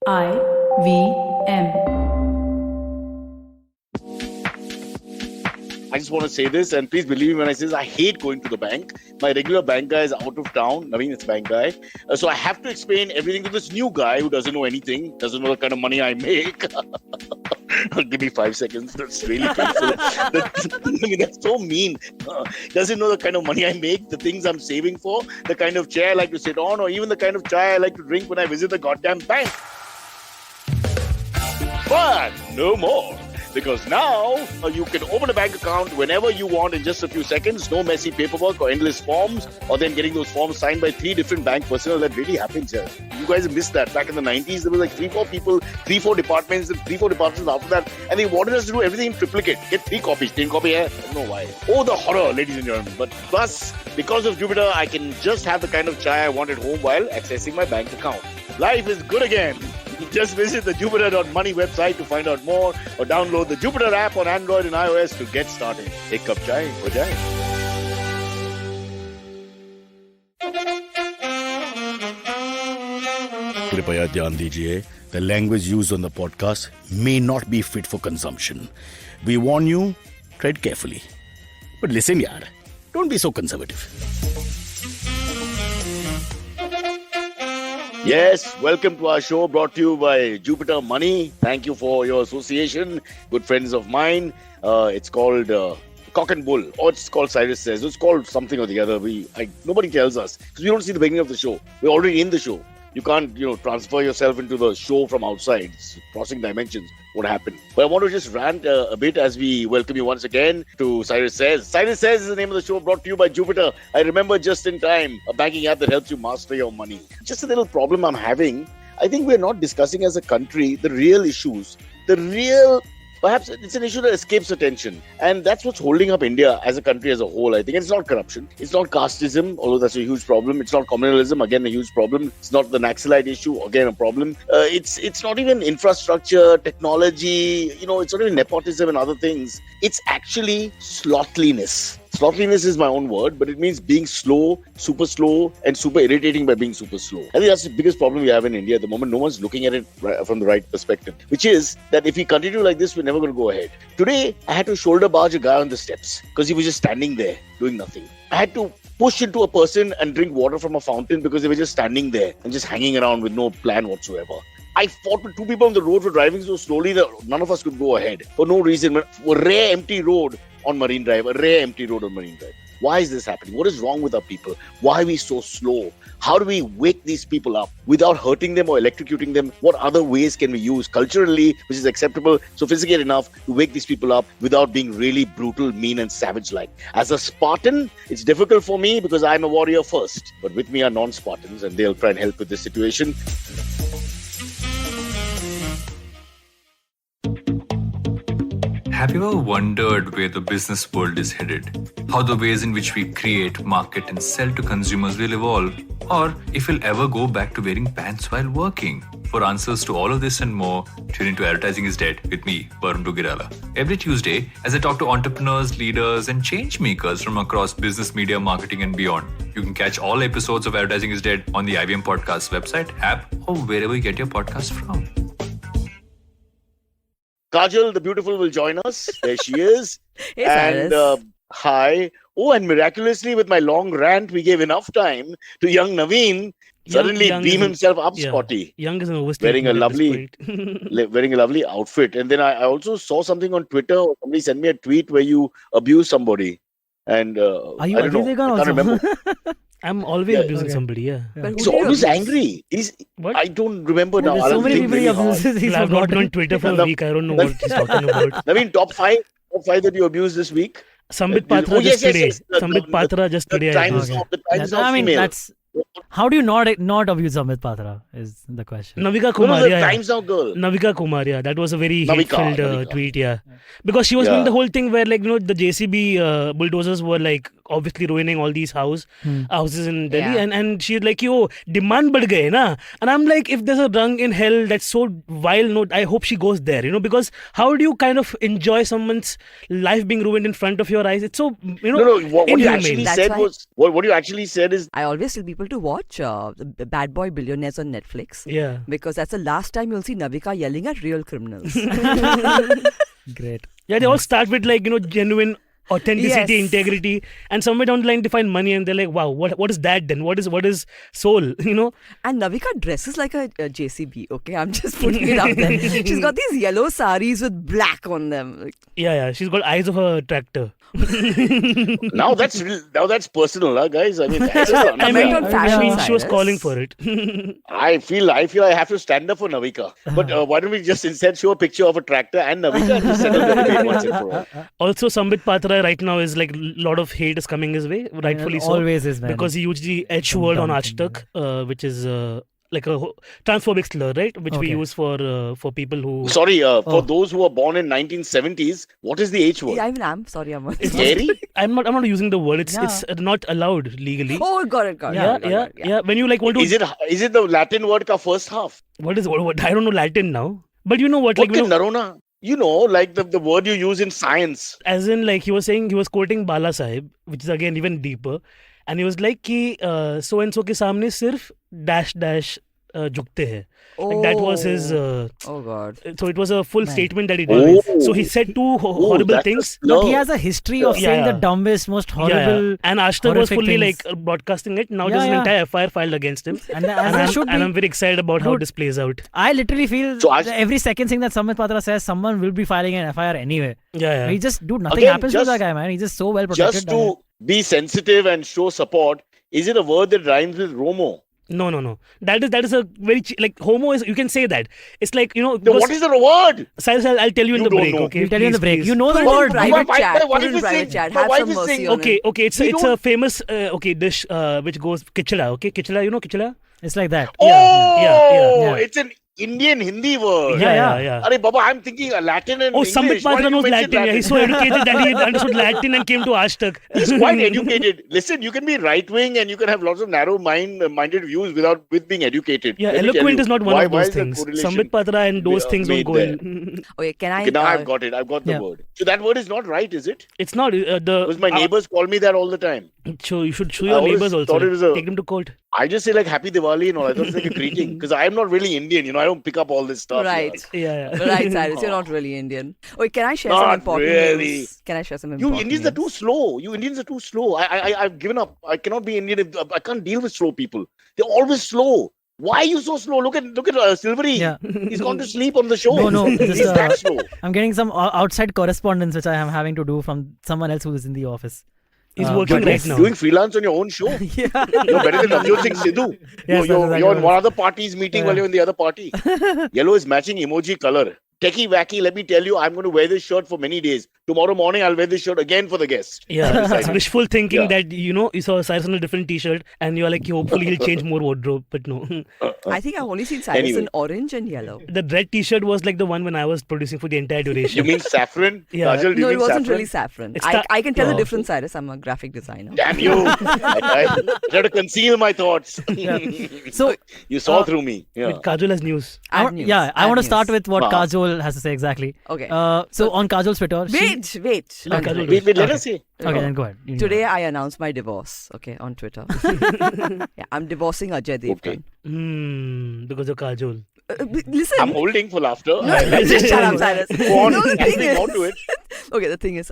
IVM. I just want to say this, and please believe me when I say this, I hate going to the bank. My regular bank guy is out of town. Navin is bank guy. So I have to explain everything to this new guy who doesn't know anything, doesn't know the kind of money I make. Give me 5 seconds. That's really painful. That's so mean. Doesn't know the kind of money I make, the things I'm saving for, the kind of chair I like to sit on, or even the kind of chai I like to drink when I visit the goddamn bank. But no more. Because now you can open a bank account whenever you want in just a few seconds. No messy paperwork or endless forms, or then getting those forms signed by 3 different bank personnel. That really happens here. You guys have missed that. Back in the 90s, there was like 3-4 people, 3-4 departments, and 3-4 departments after that. And they wanted us to do everything in triplicate. Get 3 copies. 10 copy hai. I don't know why. Oh, the horror, ladies and gentlemen. But plus, because of Jupiter, I can just have the kind of chai I want at home while accessing my bank account. Life is good again. Just visit the Jupiter.money website to find out more, or download the Jupiter app on Android and iOS to get started. Ek cup chai, ho jaye. Kripaya dhyan dijiye, the language used on the podcast may not be fit for consumption. We warn you, tread carefully. But listen yaar, don't be so conservative. Yes, welcome to our show brought to you by Jupiter Money. Thank you for your association, good friends of mine. It's called Cock and Bull, or it's called Cyrus Says. It's called something or the other. Nobody tells us because we don't see the beginning of the show. We're already in the show. You can't, transfer yourself into the show from outside. It's crossing dimensions. What happened? But I want to just rant a bit as we welcome you once again to Cyrus Says. Cyrus Says is the name of the show brought to you by Jupiter. I remember just in time, a banking app that helps you master your money. Just a little problem I'm having. I think we're not discussing as a country the real issues. Perhaps it's an issue that escapes attention. And that's what's holding up India as a country as a whole, I think. It's not corruption. It's not casteism, although that's a huge problem. It's not communalism, again, a huge problem. It's not the Naxalite issue, again, a problem. It's not even infrastructure, technology, it's not even nepotism and other things. It's actually slothliness. Slothliness is my own word, but it means being slow, and super irritating by being super slow. I think that's the biggest problem we have in India at the moment. No one's looking at it from the right perspective, which is that if we continue like this, we're never going to go ahead. Today, I had to shoulder barge a guy on the steps because he was just standing there doing nothing. I had to push into a person and drink water from a fountain because they were just standing there and just hanging around with no plan whatsoever. I fought with 2 people on the road for driving so slowly that none of us could go ahead for no reason. A rare empty road on Marine Drive. Why is this happening? What is wrong with our people? Why are we so slow? How do we wake these people up without hurting them or electrocuting them? What other ways can we use culturally, which is acceptable, sophisticated enough to wake these people up without being really brutal, mean and savage-like? As a Spartan, it's difficult for me because I'm a warrior first. But with me are non-Spartans and they'll try and help with this situation. Have you ever wondered where the business world is headed? How the ways in which we create, market and sell to consumers will evolve? Or if we'll ever go back to wearing pants while working? For answers to all of this and more, tune into Advertising is Dead with me, Varun Dugirala. Every Tuesday, as I talk to entrepreneurs, leaders and change makers from across business, media, marketing and beyond. You can catch all episodes of Advertising is Dead on the IVM Podcast website, app or wherever you get your podcast from. Kajol, the beautiful, will join us. There she is. Hey, and hi. Oh, and miraculously, with my long rant, we gave enough time to young Navin suddenly beam himself up, Spotty. Young is an overstatement. Wearing a lovely outfit. And then I also saw something on Twitter. Or somebody sent me a tweet where you abused somebody. And are you Devgan also? I can't remember. I'm always abusing somebody, He's always angry. What? I don't remember now. So many people he abuses. I've not been on Twitter for a week. I don't know what he's talking about. Navin, top five that you abused this week? Sambit Patra just today. Sambit Patra just today. I mean, that's... How do you not abuse Sambit Patra is the question. Navika Kumaria. Times Now girl. Navika Kumaria. That was a very hate-filled tweet, Because she was doing the whole thing where, the JCB bulldozers were, obviously ruining all these houses in Delhi. Yeah. And she's like, yo, demand bad gaye na. And I'm like, if there's a rung in hell that's so vile, no, I hope she goes there, because how do you kind of enjoy someone's life being ruined in front of your eyes? It's so, No, what you inhumane. actually That's said why- was, what you actually said is, I always tell people to watch the Bad Boy Billionaires on Netflix. Yeah. Because that's the last time you'll see Navika yelling at real criminals. Great. Yeah, they all start with like, genuine authenticity, Yes. integrity, and somewhere down the line they find money and they're like, wow, what is that then? What is soul? And Navika dresses like a JCB, okay? I'm just putting it out there. She's got these yellow saris with black on them. Like, Yeah, she's got eyes of a tractor. now that's personal, huh, guys. I mean, that's I Comment mean, on fashion, she was Cyrus. calling for it. I feel I have to stand up for Navika. But why don't we just instead show a picture of a tractor and Navika and just settle the debate once and for all? Also, Sambit Patra right now is like a lot of hate is coming his way, rightfully so. Always is, man. Because he used the H Some word on dumb Aaj thing, Tak, which is like a transphobic slur, right? Which we Okay. use for people who. Sorry, for Oh. those who were born in 1970s, what is the H word? yeah, even I'm sorry, I'm It's dairy? I'm not using the word. It's Yeah. not allowed legally. Oh, got it. Yeah. When you like want to. Is it the Latin word ka first half? What I don't know Latin now. But you know what? What Like, can Narona? Like the word you use in science. as in like he was quoting Bala Sahib, which is again even deeper, and he was like कि so and so के सामने सिर्फ dash झुकते हैं. Like that was his. Oh, God. So it was a full Man. statement that he did. Oh. So he said two horrible that's a things. slur. But he has a history of saying the Yeah. dumbest, most Yeah, horrible. And Ashtar was horrific fully things. like broadcasting it. Now Yeah, there's an yeah. entire FIR filed against him. And there should be. And I'm very excited about how Dude. this plays out. I literally feel So that every second thing that Samit Patra says, someone will be filing an FIR anyway. Yeah. He just, dude, nothing Again, happens to just- that guy, man. He's just so well protected. Just to be sensitive and show support, is it a word that rhymes with Romo? No. That is a very like homo is. You can say that. It's like Then because what is the word? Cyrus, I'll tell you in You the don't break. know. Okay, We'll tell you in the please, break. please. You know the Put it in word. private My chat. wife Put it in is private saying- chat. my Have wife some is mercy saying, on Okay, him. it's We a don't- famous dish which goes kichda. Okay, kichda. You know kichda? It's like that. Oh, yeah. it's an Indian Hindi word. Yeah. Arey Baba, I'm thinking Latin and Oh, English. Sambit Why Patra did you knows mention Latin. Yeah, he's so educated that he understood Latin and came to Aaj Tak. He's quite educated. Listen, you can be right wing and you can have lots of minded views with being educated. Yeah, Let me tell eloquent you, is not one why- of why those is the things. correlation, Sambit Patra and those things don't made go there? in. Okay, can I? Okay, now I've got it. I've got the yeah. word. So that word is not right, is it? It's not Because my neighbors call me that all the time. So you should show I your always neighbors also. thought it was a- Take them to court. I just say like Happy Diwali and all. I thought it's like a greeting because I'm not really Indian. I don't pick up all this stuff. Right. Yeah. Right, Cyrus, you're not really Indian. Okay, can I share some Not important really. news? Can I share some You important Indians are too slow. I've given up. I cannot be Indian. I can't deal with slow people. They're always slow. Why are you so slow? Look at Silvery. Yeah. He's gone to sleep on the show. No, He's just, that slow. I'm getting some outside correspondence which I am having to do from someone else who is in the office. He's Uh, working but right yes. now. Doing freelance on your own show. Yeah. You're better than Navjot Singh Sidhu. Yes, you're that's exactly in what one it other party's meeting Yeah. while you're in the other party. Yellow is matching emoji color. Techie wacky, let me tell you, I'm going to wear this shirt for many days. Tomorrow morning, I'll wear this shirt again for the guest. Yeah, it's wishful thinking Yeah. that you saw Cyrus on a different T-shirt and you're like, hopefully he'll change more wardrobe, but no. I think I've only seen Cyrus Anyway. in orange and yellow. The red T-shirt was like the one when I was producing for the entire duration. You mean saffron? Yeah. Kajol, do you No, mean it wasn't saffron? really saffron. It's I can tell the Oh. difference, Cyrus. I'm a graphic designer. Damn you! I try to conceal my thoughts. So You saw through me. Yeah. Wait, Kajol has news. I Add news, I add want to start news. with what Wow. Kajol has to say exactly. Okay. So on Kajol's Twitter, Wait. Let Okay. Kajol do Wait, let Okay. us see. Okay, then go ahead. You Today I announced my divorce. Okay, on Twitter. Yeah, I'm divorcing Ajay Devgan. Okay. Because of Kajol. Listen. I'm holding for laughter. Just shut up, Cyrus. Go on. No, the thing Add more is- to it. Okay, the thing is,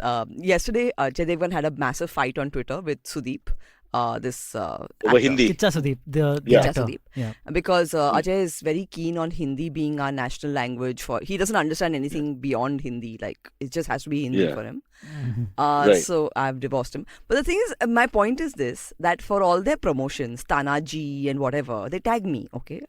yesterday Ajay Devgan had a massive fight on Twitter with Sudeep. This Over actor. Hindi. Kicha Sudeep, the Yeah. actor. Sudeep. Yeah. Because Ajay is very keen on Hindi being our national language. He doesn't understand anything beyond Hindi. Like it just has to be Hindi Yeah. for him. Right. So I've divorced him. But the thing is, my point is this: that for all their promotions, Tanaji and whatever, they tag me. Okay,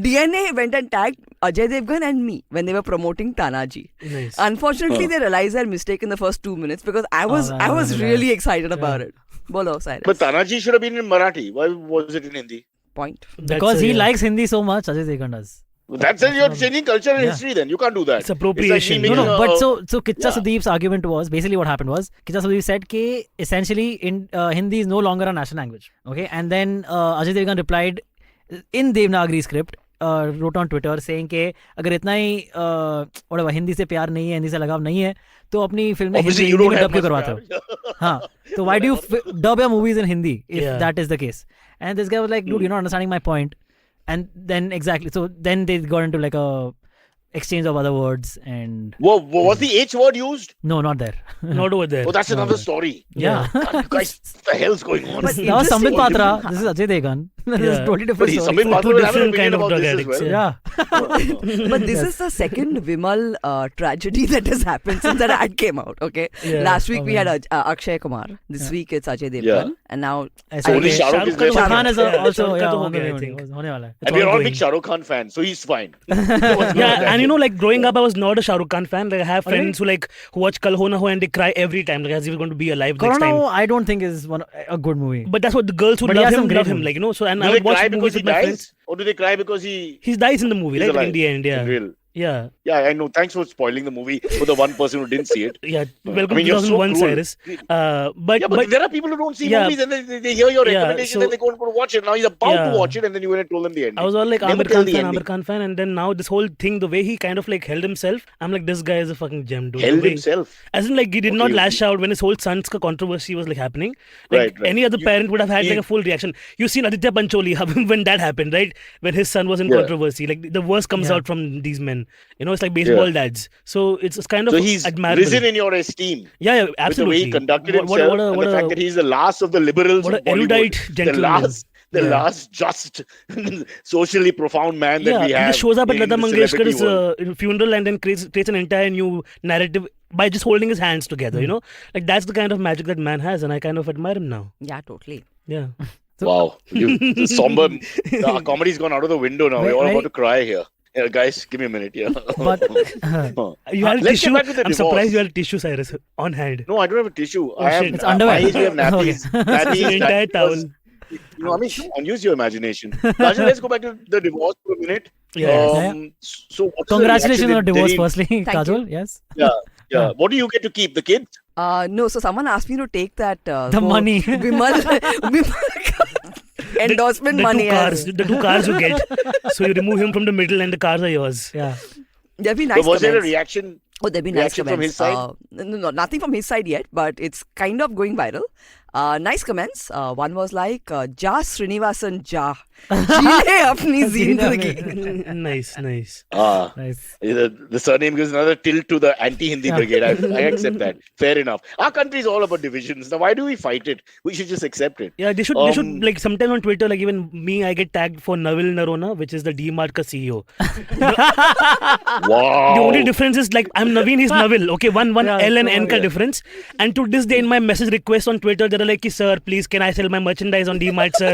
DNA went and tagged Ajay Devgan and me when they were promoting Tanaji. Nice. Unfortunately, they realized their mistake in the first 2 minutes because I was man. really excited about it. Bolo, Cyrus. But Tanaji should have been in Marathi. Why was it in Hindi? Point. Because he likes Hindi so much, Ajay Devgan does. That's it. You're changing culture and history. Then you can't do that. It's appropriation. It's like me No, making but so Kicha yeah. Sudeep's argument was basically what happened was Kicha Sudeep said that essentially in Hindi is no longer a national language. Okay, and then Ajay Devgan replied in Devanagari script, wrote on Twitter saying कि अगर इतना ही whatever Hindi से प्यार नहीं है, हिंदी से लगाव नहीं है, तो अपनी फिल्म में Obviously, हिंदी you में don't dub क्यों have करवाते much हो? हाँ, so why do you dub your movies in Hindi if Yeah. that is the case? And this guy was like, dude, you're not understanding my point. And then exactly, so then they got into like a exchange of other words and Whoa, was the H word used? no, not there. Not over there. Oh, that's another story. Yeah. God, you guys, what the hell's going on? But That was Sambit interesting. Patra. This is Ajay Devgan. This is Yeah. totally But different story. Sambit Patra will have an different opinion kind of about drug this as addicts, well. Yeah. But this is the second Vimal tragedy that has happened since that ad came out. Okay, Yeah. last week we man. had Akshay Kumar. This week it's Ajay Devgan, Yeah. and now Only Shah Rukh is there. Shah Khan is Yeah, also Shah Rukh yeah, to on ho the gaya, way, I think. होने वाला है. And we're all ongoing. big Shah Rukh Khan fans, so he's fine. Yeah, and you know, like growing up, I was not a Shah Rukh Khan fan. Like I have Really? friends who watch Kal Ho Na Ho and they cry every time, like as if he's going to be alive next Corona, time. I don't think is a good movie. But that's what the girls who But he love has some him great love him, movies. like, you know. So and I Do would they watch cry movies because he with my friends. dies? Or do they cry because he He dies in the movie, he's right? Like, alive? in the end, yeah. In real? Yeah, Yeah, I know. Thanks for spoiling the movie for the one person who didn't see it. yeah. Welcome I mean, to you're so 2001, cruel. Cyrus. But Yeah, but there are people who don't see yeah. movies and they hear your Yeah, recommendation so- and they go and watch it. Now he's about Yeah. to watch it and then you went and told them the ending. I was all like Never Amir tell Khan the fan, ending. Amir Khan fan, and then now this whole thing, the way he kind of like held himself, I'm like, this guy is a fucking gem, dude. The Held way- himself. As in, like, he did not Okay. lash out when his whole son's controversy was like happening. Like Right. any other You- parent would have had you- like a full reaction. You've seen Aditya Pancholi when that happened, right? When his son was in Yeah. controversy, like the worst comes Yeah. out from these men. You know, it's like baseball dads. So it's kind of So he's admirable. risen in your esteem. Yeah, With the absolutely. way he conducted What- what- himself what a- and what the a- fact that he's the last of the liberals what of a Bollywood. erudite gentleman. The Yeah. last just socially profound man that Yeah, we he have. just shows up at in Lata the celebrity Mangeshkar's world. funeral and then creates an entire new narrative by just holding his hands together, you know? Like that's the kind of magic that man has, and I kind of admire him now. yeah, totally. Yeah. Wow. The somber comedy's gone out of the window now. We're all Very- about to cry here. Yeah, guys, give me a minute. Yeah. But You had a Let's get tissue. back to the I'm surprised divorce. you had a tissue, Cyrus, on hand. No, I don't have a tissue. I have shit. It's underwear. My age, we have nappies. Okay. nappies, An entire towel. You know, I mean, come on, use your imagination. Kajol, let's go back to the divorce for a minute. Yeah. So, what's the congratulations reaction? on your divorce, Did he- firstly, Thank Kajol. Yes. Yeah. What do you get to keep? The kids? No, so someone asked me to take that The money. Vimal endorsement the money. two cars, the two cars you get. So you remove him from the middle, and the cars are yours. Yeah. There'll be So nice was there a comments. reaction? Oh, there'll be nice reaction comments. from his side? No, nothing from his side yet, but it's kind of going viral. Nice comments. One was like, "Ja Srinivasan ja, जीले अपनी जिंदगी." Nice. Nice. The surname gives another tilt to the anti-Hindi brigade. I accept that. Fair enough. Our country is all about divisions. Now, why do we fight it? We should just accept it. Yeah, they should like sometimes on Twitter, like even me, I get tagged for Navin Narona, which is the DMart ka CEO. Wow. The only difference is like I'm Navin, he's Navil. Okay, one Yeah, L and N so, ka yeah. difference. And to this day, in my message requests on Twitter, they're like, "Sir, please, can I sell my merchandise on DMart, sir?"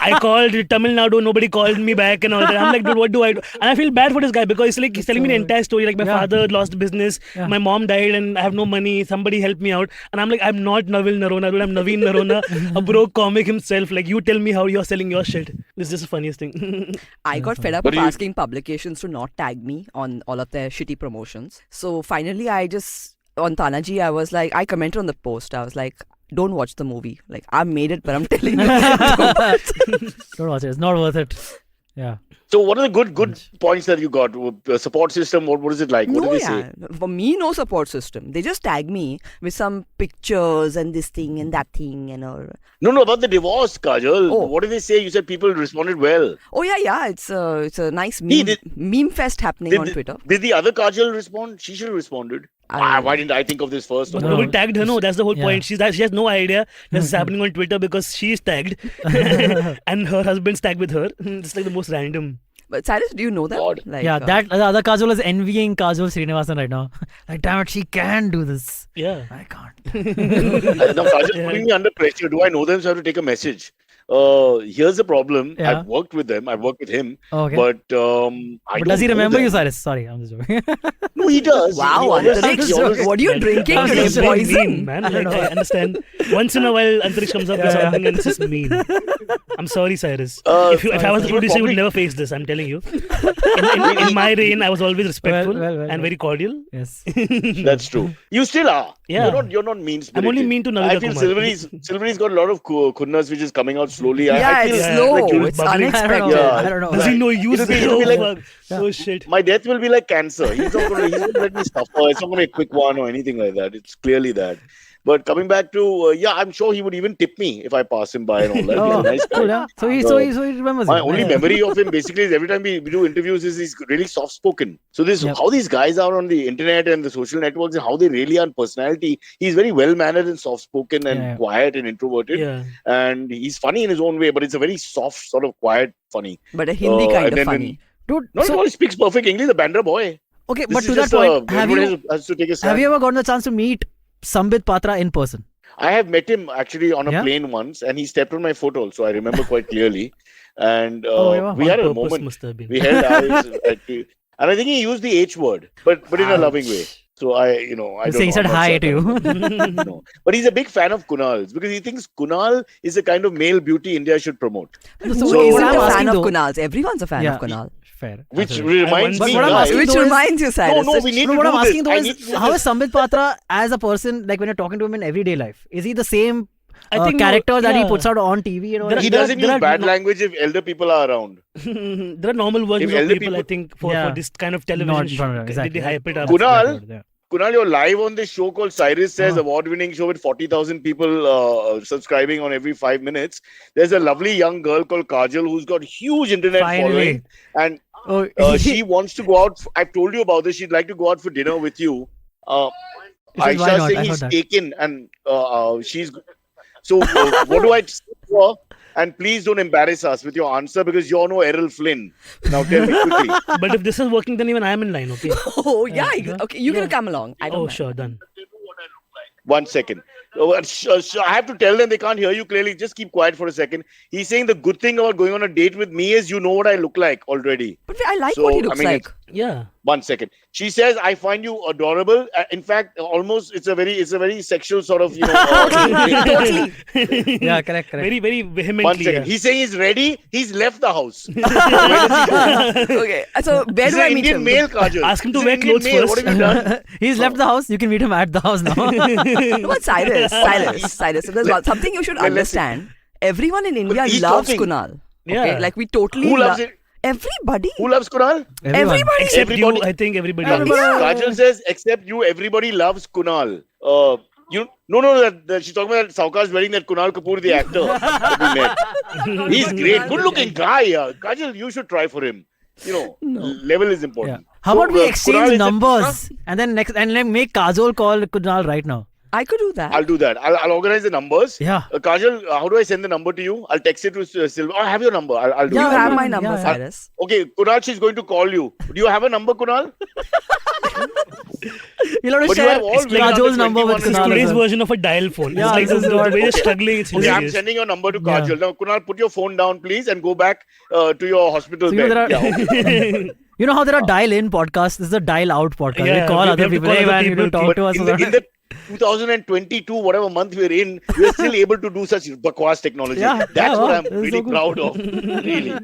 I called Tamil Nadu, nobody called me back and all that. I'm like, dude, what do I do? And I feel bad for this guy because it's like he's telling me the entire story. Like my Yeah. father lost business, Yeah. my mom died, and I have no money. Somebody help me out. And I'm like, I'm not Navil Narona, dude. I'm Naveen Narona, a broke comic himself. Like you tell me how you're selling your shit. This is just the funniest thing. I got fed up But of you- asking publications to not tag me on all of their shitty promotions. So finally, on Tanaji, I was like, I commented on the post. I was like, don't watch the movie. Like, I made it, but I'm telling you. Don't watch it. It's not worth it. Yeah. So, what are the good points that you got? Support system? What is it like? What No, did they yeah. say? For me, no support system. They just tag me with some pictures and this thing and that thing and all. No, about the divorce, Kajol. Oh. What did they say? You said people responded well. Oh yeah. It's a nice He meme fest happening on Twitter. Did the other Kajol respond? She should have responded. Why didn't I think of this first? But No. nobody tagged her. No, that's the whole Yeah. point. She has no idea this is happening on Twitter because she's tagged and her husband's tagged with her. It's like the most random. But Cyrus, do you know that? God. Like, Yeah, that the other Kajol is envying Kajol Srinivasan right now. Like, damn it, she can do this. Yeah. I can't. Now, Kajol is putting me under pressure. Do I know them? So I have to take a message. Here's the problem. Yeah. I've worked with them. I've worked with him. Okay. But But does he remember you, Cyrus? Sorry, I'm just joking. No, he does. Wow, He always- Antariksh, he always- what are you drinking That today? was very Poison? mean, man. Like, I understand. Once in a while, Antariksh comes up with something and it's just mean. I'm sorry, Cyrus. If I was the producer, you would never face this. I'm telling you. In my reign, I was always respectful and very cordial. Yes. That's true. You still are. Yeah. You're not mean spirited. I'm only mean to Navin I feel Kumar. Silvery's got a lot of khunnas which is coming out slowly. Yeah, I feel it's yeah, slow. like you'll- It's bubbling. unexpected. Yeah. I don't know. Does he know you? It'll be like- Oh shit. my death will be like cancer. He's not going to let me suffer. It's not going to be a quick one or anything like that. It's clearly that. But coming back to, I'm sure he would even tip me if I pass him by and all that. He's a nice guy. Cool, yeah. So he remembers My you. only Yeah. memory of him basically is every time we do interviews is he's really soft spoken. So this Yep. how these guys are on the internet and the social networks and how they really are in personality. He's very well mannered and soft spoken and Yeah. quiet and introverted. Yeah. And he's funny in his own way, but it's a very soft, sort of quiet funny. But a Hindi and kind of then funny. Dude, Not so, at all, he speaks perfect English, the Bandra boy. okay, This but is to that just, point, have everybody you has to take a stand. have you ever gotten a chance to meet Sambit Patra in person? I have met him actually on a Yeah? plane once, and he stepped on my foot also. I remember quite clearly. And yeah. we had a Purpose moment. must have been. We held eyes, and I think he used the H word, but in a loving way. So I don't So he know. said I'm not hi sure. to you. No. But he's a big fan of Kunal's because he thinks Kunal is the kind of male beauty India should promote. Who So isn't what a I'm fan asking of though- Kunal's? Everyone's a fan Yeah. of Kunal. Fair. Which absolutely. reminds But me, what I'm guys- asking Which though is- reminds you, Cyrus. no, we need No, to what do I'm asking this. though I is, need- how is Sambit Patra as a person, like when you're talking to him in everyday life? Is he the same I think character that he yeah. puts out on TV and all? There He are- doesn't there use are bad no- language if elder people are around. There are normal versions If of elder people, I people- think, for Yeah. this kind of Not television in show. front of him, exactly. They hype it up. Kunal? Yeah. Kunal, you're live on this show called Cyrus Says, Uh-huh. award-winning show with 40,000 people subscribing on every 5 minutes. There's a lovely young girl called Kajol who's got huge internet Finally. following, and Oh, she wants to go out. I've told you about this. She'd like to go out for dinner with you. He says, "Why Aisha not?" I saying heard he's that. taken, and she's. So what do I say to her? And please don't embarrass us with your answer because you're no Errol Flynn. Now tell me quickly. But if this is working, then even I am in line, okay? Oh, yeah. Okay, you can come along. I don't Oh, mind. sure, done. 1 second. I have to tell them they can't hear you clearly. Just keep quiet for a second. He's saying the good thing about going on a date with me is you know what I look like already. But I like So, what he I looks mean, like. Yeah. 1 second. She says, I find you adorable. In fact, almost it's a very sexual sort of, Totally. Yeah, correct. Very, very vehemently. 1 second. Yeah. He's saying he's ready. He's left the house. Where does he go? Okay, so where He's do I an meet Indian him? male, Kajol. Ask him to He's an wear Indian clothes male. first. What have you done? He's left the house. You can meet him at the house now. No, but Cyrus. So there's something you should Well, listen. understand. Everyone in India he's loves talking. Kunal. Yeah. Okay, like we totally Who loves it? Everybody. Who loves Kunal? Everybody. Except Everybody- you, I think everybody. Everybody- else. Kajol says, except you, everybody loves Kunal. She's talking about that Saukash's wedding, that Kunal Kapoor, the actor, that we met. He's great, good-looking guy. Yeah. Kajol, you should try for him. Level is Yeah. important. How So, about we Kunal exchange is numbers and then make Kajol call Kunal right now? I could do that. I'll do that. I'll organize the numbers. Yeah. Kajol, how do I send the number to you? I'll text it to Silva. I have your number. I'll do You it. have yeah, my number, yeah. Cyrus. Okay, Kunal, she's going to call you. Do you have a number, Kunal? You'll have to But you share have all been on the Kajol's number 21 with This is Kunal. as today's well. version of a dial phone. Yeah, It's this like is the what- way they're struggling. It's Okay, I'm hilarious. sending your number to Yeah. Kajol. Now, Kunal, put your phone down, please, and go back to your hospital So, bed. there are- Yeah, okay. You know how there are dial-in podcasts? This is a dial-out podcast. Yeah, we call we other have to people. call Hey other man, you people, don't talk But to us. in the 2022, whatever month we're in, we're still able to do such bakwas technology. Yeah, That's yeah, what wow, I'm this is really so good. proud of. Really.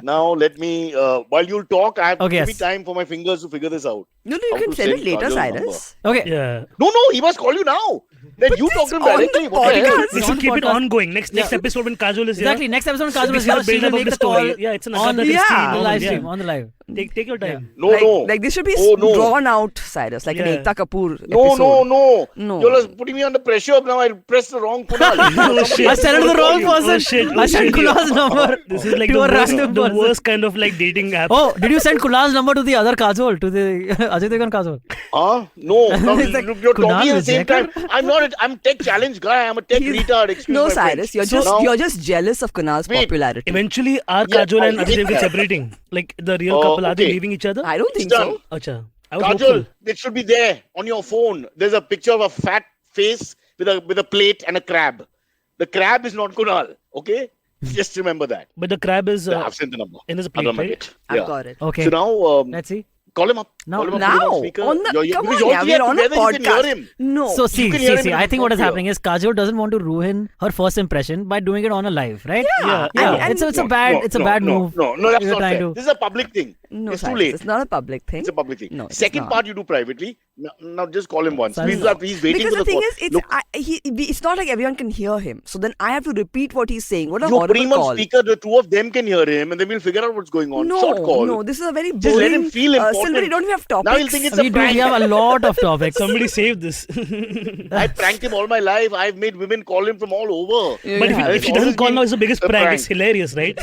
Now, let me, while you'll talk, I have to Okay, give me yes. time for my fingers to figure this out. No, How you can to send it send later, Kajal's Cyrus. Okay. Yeah. No, he must call you now. Then you talk to him on the directly. What the hell? podcast. We It's should on keep it podcast. ongoing. Next Yeah. episode when Kajol is Exactly. here. Next episode, Kajol We is start here. She building will up make the the story. call Yeah, it's an on Agatha the Christie Yeah. moment, live yeah. stream. On the live. Take your time. No, like, no. like this should be Oh, no. drawn out, Cyrus, like Yeah. an Ekta Kapoor No, episode. no. No. You're putting me under pressure. Now I'll press the wrong Kunal. Oh, shit. I sent it to the wrong person. Oh, shit. I sent Kunal's number. This is like to the a worst, random the person. worst kind of like dating app. Oh, did you send Kunal's number to the other Kajol? To the Ajay Devgan Kajol? Huh? No. It's like, You're Kunal talking at the same time. Vijayakar? I'm tech challenge guy. I'm a tech He's- retard. Excuse No, my Cyrus, French. you're just jealous of Kunal's Wait. popularity. Eventually, are Yeah, Kajol and I Ajay get Devgan that. separating? Like the real couple, are they okay. leaving each other? I don't think It's done. so. Acha. I was Kajol, hopeful. it should be there on your phone. There's a picture of a fat face with a plate and a crab. The crab is not Kunal. Okay? Just remember that. But the crab is I've sent the number. in his Other plate, right? nugget. I've Yeah. got it. Okay. So now, Let's see. call him up. Now- Call him up, put him Now, on speaker. on the, You're- come because on, you're yeah, all we're on a together, you can hear podcast. him. No. So see, can hear him in I think what is the happening is Kajol doesn't want to ruin her first impression by doing it on a live, right? Yeah. Yeah. And It's a bad move. No, that's You're not trying fair. to- This is a public thing. no, It's too Cyrus, late. it's not a public thing. It's a public thing. No, it's Second not. part you do privately. Now just call him once. Cyrus- He's waiting Because for the thing call. is, it's Look, it's not like everyone can hear him. So then I have to repeat what he's saying. What a you put horrible him on call. speaker. The two of them can hear him, and then we'll figure out what's going on. Short call. No, this is a very boring. Just let him feel important. Silvery, don't we have topics? Now he'll think it's We a do. We prank. have a lot of topics. Somebody save this. I pranked him all my life. I've made women call him from all over. Yeah, But you have. if he It's doesn't always call been now, it's the biggest a prank. It's prank. hilarious, right?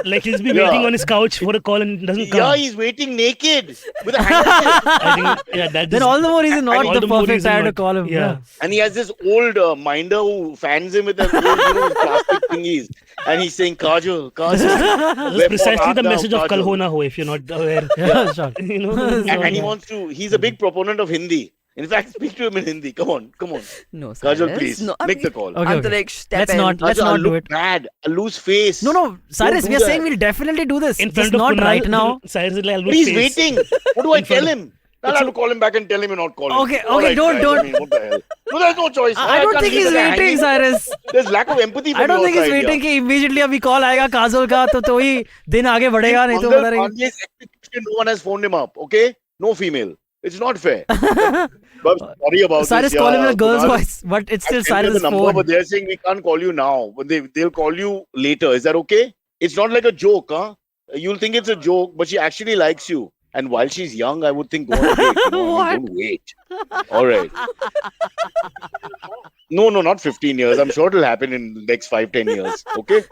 Like he'll be Yeah. waiting on his couch for a call and doesn't come. Yeah, he's waiting naked with a handkerchief. I think, yeah, that Then is- all the more reason not all the the more perfect reason time to not- call him. Yeah. And he has this old minder who fans him with those plastic thingies. And he's saying, Kajol, Kajol. That's precisely the Wherefore message of art Kal thou, Ho Kajol? Na Ho, if you're not aware. Yeah, sure. You know? And he wants to, he's a big proponent of Hindi. In fact, speak to him in Hindi. Come on. No, Kajol, Cyrus. please, No, make the call. Okay, okay. Antariksh, step Let's in. not I'll do look it. bad. I'll lose face. No, Cyrus, do we are that. saying we'll definitely do this. In Just front of not Kunal, right now. Cyrus is like, I'll But he's face. waiting. What do I In front tell of- him? I'll have to call him back and tell him you're not calling. Okay, All okay, right, don't- guys, don't. I mean, what the hell? No, there's no choice. I don't can't think leave he's the guy waiting, hanging. Cyrus. There's lack of empathy from I don't your think he's side waiting here. कि immediately अभी call आएगा काजोल का तो ही दिन आगे बढ़ेगा नहीं तो Under बता रही Pandey's execution, no one has phoned him up. Okay, no female. It's not fair. But sorry about Cyrus this. call him in a girl's Kunal. voice, but it's I still sent you the Cyrus' number, phone. but they're saying we can't call you now. But they'll call you later. Is that okay? It's not like a joke, huh? You'll think it's a joke, but she actually likes you. And while she's young, I would think go on a date. You know? I mean, don't wait. All right. No, not 15 years. I'm sure it'll happen in the next 5-10 years. Okay.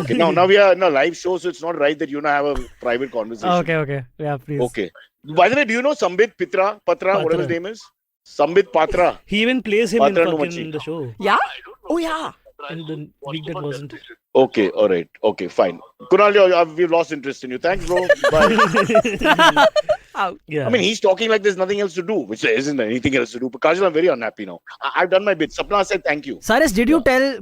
Okay. Now we are in a live show, so it's not right that you and I have a private conversation. Okay. Yeah, please. Okay. By the way, do you know Sambit Patra, whatever his name is? Sambit Patra. He even plays him in Patra fucking Numachi. the show. Yeah? Oh, yeah. In the week that wasn't. Okay, all right. Okay, fine. Kunal, we've lost interest in you. Thanks, bro. Bye. Out. Yeah. I mean, he's talking like there's nothing else to do, which there isn't anything else to do. But Kajol, I'm very unhappy now. I've done my bit. Sapna said thank you. Cyrus, did you tell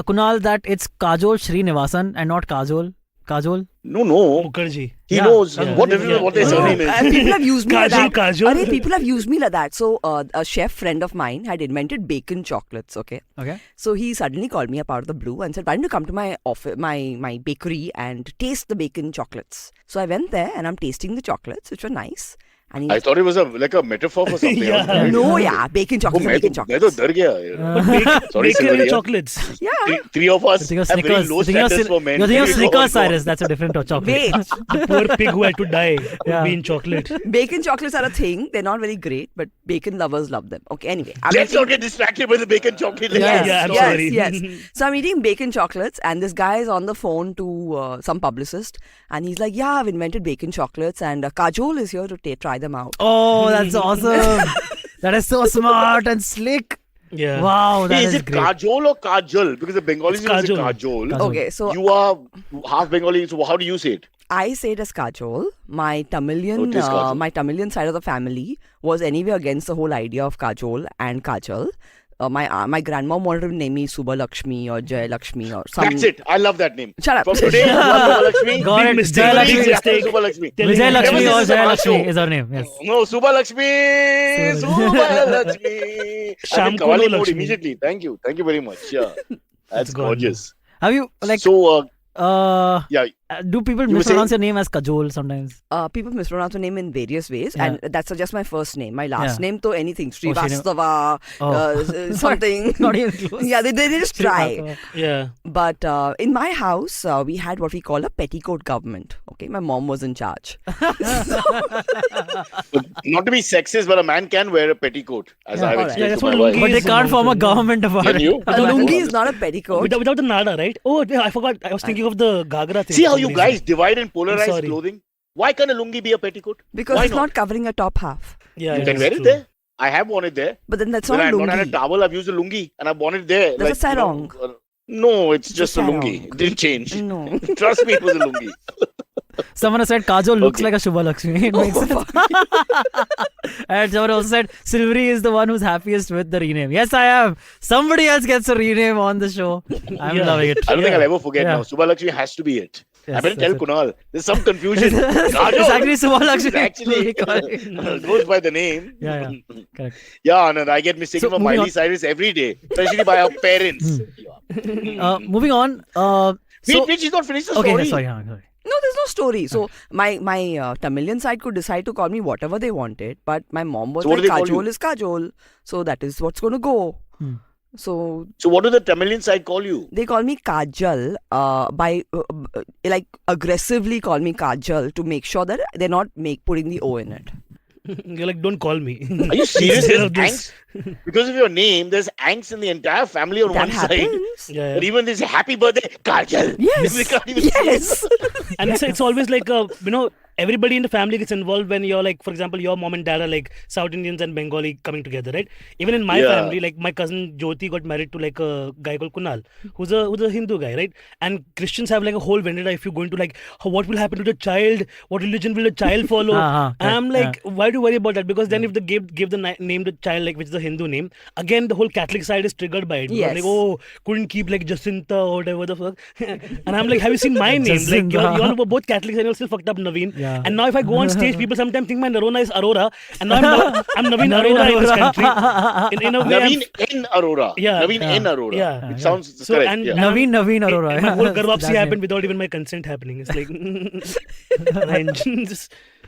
Kunal that it's Kajol Srinivasan and not Kajol? No. Mukherjee. He Yeah. knows Yeah. what Yeah. what his No, surname is. people have used me like that. Kajol. Arey, people have used me like that. So, a chef friend of mine had invented bacon chocolates. Okay. Okay. So he suddenly called me up out of the blue and said, "Why don't you come to my office, my bakery, and taste the bacon chocolates?" So I went there and I'm tasting the chocolates, which were nice. And I thought it was like a metaphor for something. Yeah. else, right? no, yeah, bacon Oh, chocolates, are मैं bacon तो chocolates. डर गया. But Sorry, bacon Silveria. and chocolates. Yeah. Three of us You think of have very Snickers. low You think of standards for men. You're thinking of Go on, Snickers, go on. Cyrus. That's a different chocolate. Wait, The poor pig who had to die Yeah. would be in chocolate. bacon chocolates are a thing. They're not very great, but bacon lovers love them. Okay, anyway. Let's not get distracted by the bacon chocolate. Yes, Yeah, I'm yes, sorry. yes. So I'm eating bacon chocolates, and this guy is on the phone to some publicist, and he's like, "Yeah, I've invented bacon chocolates, and Kajol is here to try them out." Oh, that's awesome. That is so smart and slick. Yeah. Wow, that Hey, is is it great. Kajol or Kajol? Because the Bengalis It's say Kajol. Kajol. Kajol. Okay, so You are half Bengali, so how do you say it? I say it as Kajol. My Oh, Tamilian, it is Kajol. my Tamilian side of the family was anyway against the whole idea of Kajol and Kajal. My grandmom wanted to name me Subha Lakshmi or Jay Lakshmi or some. That's it. I love that name. Shut up. From today, Lakshmi. Got Big it. mistake, Jaya big Lakshmi. mistake. Subha Lakshmi. Telling Vijay him- Lakshmi Never or says Jaya Subha Lakshmi Lakshmi. is her name. Yes. No, Subha Lakshmi. Subha Lakshmi. Sham I'm in ko Kawali no mode Lakshmi. immediately. Thank you very much. Yeah, that's God. gorgeous. Have you like? So, yeah, Do people you were mispronounce saying- your name as Kajol sometimes? People mispronounce my name in various ways, Yeah. and that's just my first name. My last Yeah. name, to anything, Oh, Srini- Srivastava, Oh. something. Not even close. Yeah, they just try. Srivastava. Yeah. But in my house, we had what we call a petticoat government. Okay, my mom was in charge. not to be sexist, but a man can wear a petticoat, as Yeah, I've alright. explained Yeah, that's to what my wife. lungi But they is can't form a about, government about Can it. you? The I don't lungi know. is not a petticoat. Without the nada, right? Oh, yeah, I forgot. I was thinking of the Gagra thing. See for how some you reason. guys divide and polarize sorry. clothing? Why can't a lungi be a petticoat? Because Why it's not covering a top half. Yeah, You yeah, can it's wear true. it there. I have worn it there. But then that's When not I've a not had a lungi. towel, I've used a lungi and I've worn it there. That's a sarong. No, it's just a sarong. lungi. It didn't change. No. Trust me, it was a lungi. Someone has said Kajol looks Okay. like a Shubha Lakshmi. It makes sense. And someone also said Silvery is the one who's happiest with the rename. Yes, I am. Somebody else gets a rename on the show. I'm Yeah. loving it. I don't think I'll ever forget Yeah. now. Subha Lakshmi has to be it. Yes, I better tell that's it. Kunal. There's some confusion. It's Kajol actually Shubha Lakshmi. is actually goes by the name. Yeah, correct. Yeah, Anand, I get mistaken So, for moving Miley on. Cyrus every day, especially by our parents. Moving on. Wait, she's not finished the Okay, story. sorry. No, there's no story. So my Tamilian side could decide to call me whatever they wanted, but my mom was So what like, do they call Kajol you? is Kajol, so that is what's going to go. So So what do the Tamilian side call you? they call me Kajal by like aggressively call me Kajal to make sure that they're not putting the O in it. You're like, don't call me. Are you serious? Instead There's of this. angst? Because of your name, there's angst in the entire family on That one side. happens. Yeah, But yeah. even this happy birthday, Kajal. Yes. They can't even say it. Yes. And it's always like everybody in the family gets involved when you're like, for example, your mom and dad are like South Indians and Bengali coming together, right? Even in my Yeah. family, like my cousin Jyoti got married to like a guy called Kunal, who's a Hindu guy, right? And Christians have like a whole vendetta if you're going to like, what will happen to the child? What religion will the child follow? And I'm like, why do you worry about that? Because then if they give the name to the child, like which is a Hindu name, again the whole Catholic side is triggered by it. Because Yes. Like, oh, couldn't keep like Jacinta or whatever the fuck. And I'm like, have you seen my name? Like Jacinta. you're both Catholics and you're still fucked up Navin. Yeah. And now if I go on stage, people sometimes think my Narona is Aurora, and now I'm Navin Arora in this country. In a way, Naveen N. Arora. Yeah. Naveen Yeah. N. Arora. Yeah. It sounds So, correct. and- yeah. Naveen Arora. my whole That's Garvapsi name. happened without even my consent happening. It's like, and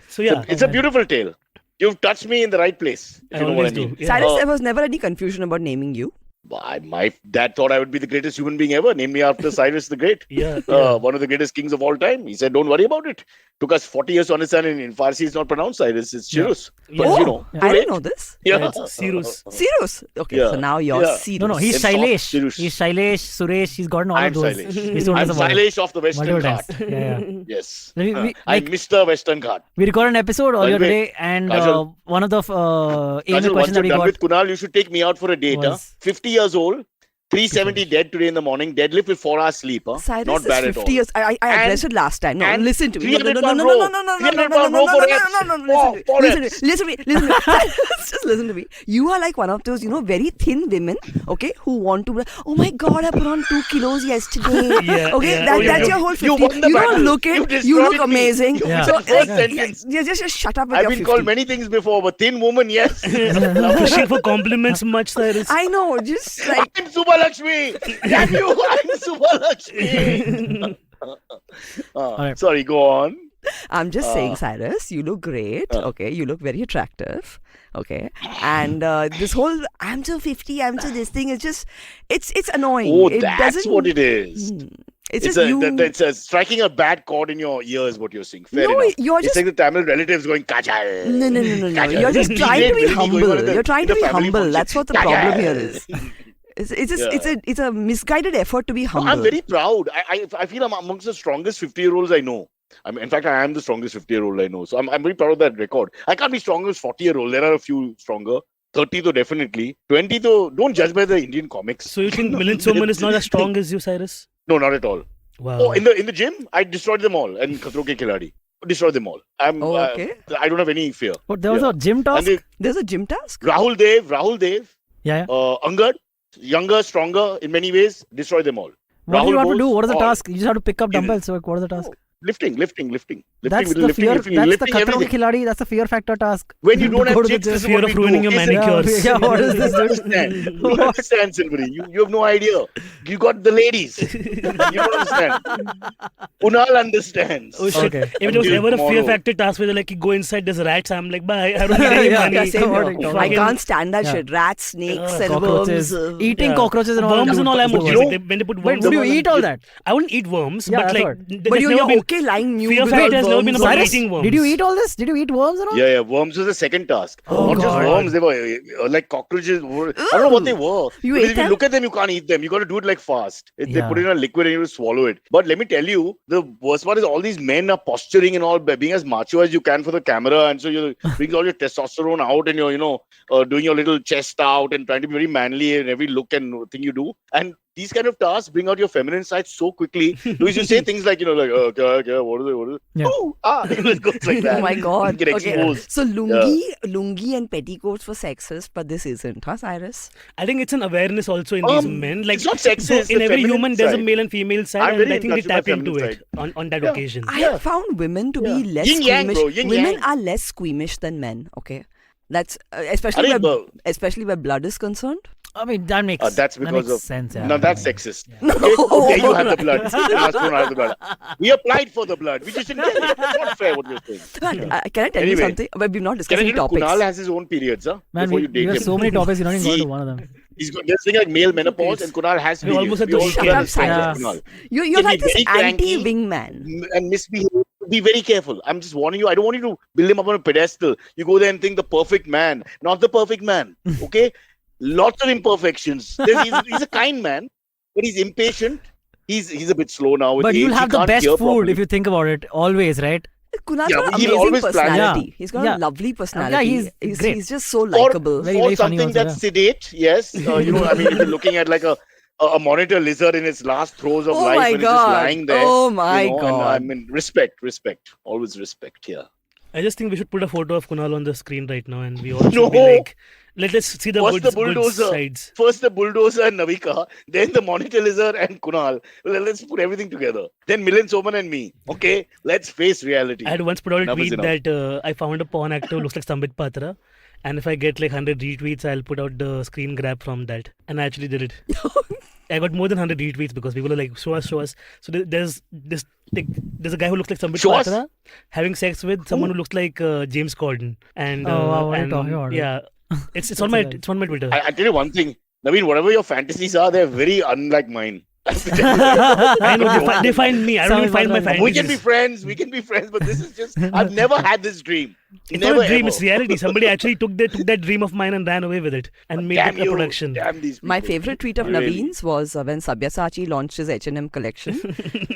so yeah. It's a beautiful tale. You've touched me in the right place. If I you know what I always do. mean. Yeah. Cyrus, there was never any confusion about naming you. My dad thought I would be the greatest human being ever. Named me after Cyrus the Great. Yeah. One of the greatest kings of all time. He said, don't worry about it. Took us 40 years to understand. In Farsi, it's not pronounced Cyrus. It's Chirus. But Oh, you know. I didn't know this. Yeah. It's Sirus. Sirus. Okay, Yeah. so now you're Yeah. Sirus. No, he's It's not Shailesh. Sirius. He's Shailesh, Suresh. He's gotten all I'm of those. Shailesh. He's told I'm us about it. Shailesh of the Western Multiple Ghat. times. Yeah. Yes. We- I'm like- Mr. Western Ghat. We recorded an episode earlier By the way, today, and Kajol. one of the email Kajol, once questions that you're we done got. with Kunal, you should take me out for a date. Was- 50 years old, 370 dead today in the morning, deadlift with 4 hours sleep. Cyrus Not is bad at 50 all. years. I And- addressed it last time. No, and listen to me. No, no, 300 no, pound no, row. no, no, no, no, no, 300 no, pound no, row no, for no, reps. no, no, listen to For me. Listen reps. to me. Listen to me. Just listen to me. You are like one of those, very thin women, okay, who want to be, oh my God, I put on 2 kilos yesterday. Yeah, Okay, yeah. that, Oh, that's you- your whole you 50. won the You don't battle. look You it. You destroyed look me. amazing. You Yeah. So, won the first sentence. just shut up with I've your been 50. called many things before, but thin woman, yes. Fishing for compliments much, Cyrus. I know, just like, I'm Subha Lakshmi. Damn you, I'm Subha Lakshmi. Alright. Sorry, go on. I'm just saying, Cyrus, you look great. Okay, you look very attractive. Okay, and this whole I'm so 50, I'm so this thing is just it's annoying. Oh, it that's doesn't, what it is. It's It's just you. it's a striking a bad chord in your ears. What you're saying. Fair No, enough. you're It's just- like the Tamil relatives going Kajal. No. Kajal. You're just It's trying to be really going on humble. in the- You're trying in to the be family humble. function. That's what the Kajal. problem here is. It's a misguided effort to be No, humble. I'm very proud. I feel I'm amongst the strongest 50-year-olds I know. In fact, I am the strongest 50-year-old I know. So I'm very proud of that record. I can't be strong as 40-year-old. There are a few stronger. 30 though definitely. 20 though, don't judge by the Indian comics. So you think Milind Soman is not as strong as you, Cyrus? No, not at all. Wow. Oh, in the gym, I destroyed them all. And Khatro Ke Khiladi. Destroyed them all. Oh, okay. I don't have any fear. But there was Yeah. a gym task. And they, There's a gym task. Rahul Dev, Yeah. Angad, younger, stronger in many ways, destroy them all. What do you Rahul have to do? Bose, What is the all. task? You just have to pick up Is it- dumbbells. So what is the task? Lifting. That's Lifting, the lifting, fear. lifting, That's the lifting Khatro everything. Ke Khiladi. That's the fear factor task. When you don't Go have to the chicks, gym. this is Fear what of we do. ruining your Isn't it? manicures. Yeah, what is You this? don't understand. You don't understand, Silvery. You have no idea. You got the ladies. You don't understand. Kunal understands. Oh shit. Okay. If there was Until ever a fear tomorrow. factor task where they like you go inside, there's rats, I'm like, bye. I don't need any Yeah, money. Yeah, same What here. are you I talking can't stand that Yeah. shit. Rats, snakes, and Cockroaches. worms. Eating Yeah. cockroaches and all. Worms and all I'm is the okay. worst. Like when they put But worms would in you them, eat all that? I wouldn't eat worms, Yeah, but that's like what. But you're okay lying new fear without factor has never been worms. about Cyrus, eating worms. did you eat all this? Did you eat worms and all? Yeah, worms was the second task. Oh, Not just God. worms, they were like cockroaches. I don't know what they were. You Because ate if you them? look at them, you can't eat them. You got to do it like fast. They Yeah. put it in a liquid and you swallow it. But let me tell you, the worst part is all these men are posturing and all, being as macho as you can for the camera, and so you bring all your testosterone out and you're doing your little chest out and trying to be very manly in every look and thing you do. And these kind of tasks bring out your feminine side so quickly. Because you say things like, like, okay, what is it? Yeah. Oh, it goes like that. Oh my God. Get Okay. exposed. So lungi and petticoats were sexist, but this isn't, huh, Cyrus? I think it's an awareness also in these men. Like, it's not sexist, so it's in the every feminine human, there's a side. male and female side, I'm and very I in think they touch with my tap into feminine it on that Yeah. occasion. I have found women to be less Yin yang, squeamish. bro, yin Women yang. are less squeamish than men. Okay, that's Arey, especially where blood is concerned. I mean, that makes that's because of sense. Yeah. No, that's sexist. Yeah. Okay? Okay, you have the blood. You must not have the blood. We applied for the blood. We just didn't get it. It's not fair what you're saying. But, can I tell you Anyway, something? But we've not Can I discussed any tell you, topics. Kunal has his own periods, huh? Man, Before we you date have him. so many topics. You're not even going See, to one of them. There's thing like male menopause, and Kunal has We're almost at periods. the We all Shut clear up, this Cyrus. Kunal. You're Can like be this very cranky anti-wingman. and misbehave. Be very careful. I'm just warning you. I don't want you to build him up on a pedestal. You go there and think the perfect man. Not the perfect man. Okay? Lots of imperfections. He's a kind man, but he's impatient. He's a bit slow now. With But age. you'll He have the can't best hear food properly. if you think about it. Always, right? Kunal's Yeah, got an he'll amazing always plan it. personality. Yeah. He's got Yeah. a lovely personality. Yeah, he's great. He's just so Or, likable. Very, or very funny something also, that's sedate, yes. If you're looking at like a monitor lizard in its last throes of Oh life my and it's just God. lying there. Oh my and God. I mean, respect. Always respect, yeah. I just think we should put a photo of Kunal on the screen right now, and we all should No. be like, let's see the First good the bulldozer. sides. First the bulldozer and Navika, then the monitor lizard and Kunal. Well, let's put everything together. Then Milind Soman and me. Okay, let's face reality. I had once put out a Enough is tweet enough. that I found a porn actor who looks like Sambit Patra, and if I get like 100 retweets, I'll put out the screen grab from that. And I actually did it. I got more than 100 retweets because people are like, show us. So there's a guy who looks like Sambit Show us? Patra having sex with someone who looks like James Corden. And Oh, wow, what are you and, talking about? yeah, it's on That's my Twitter. I tell you one thing, Navin, whatever your fantasies are, they're very unlike mine. I know they find me. I don't even find my fantasies. We can be friends, but this is just, I've never had this dream. It's Never, not a dream, ever. it's reality. Somebody actually took that dream of mine and ran away with it and made Damn it a you, production. Damn these My people. favorite tweet of Really? Navin's was when Sabyasachi launched his H&M collection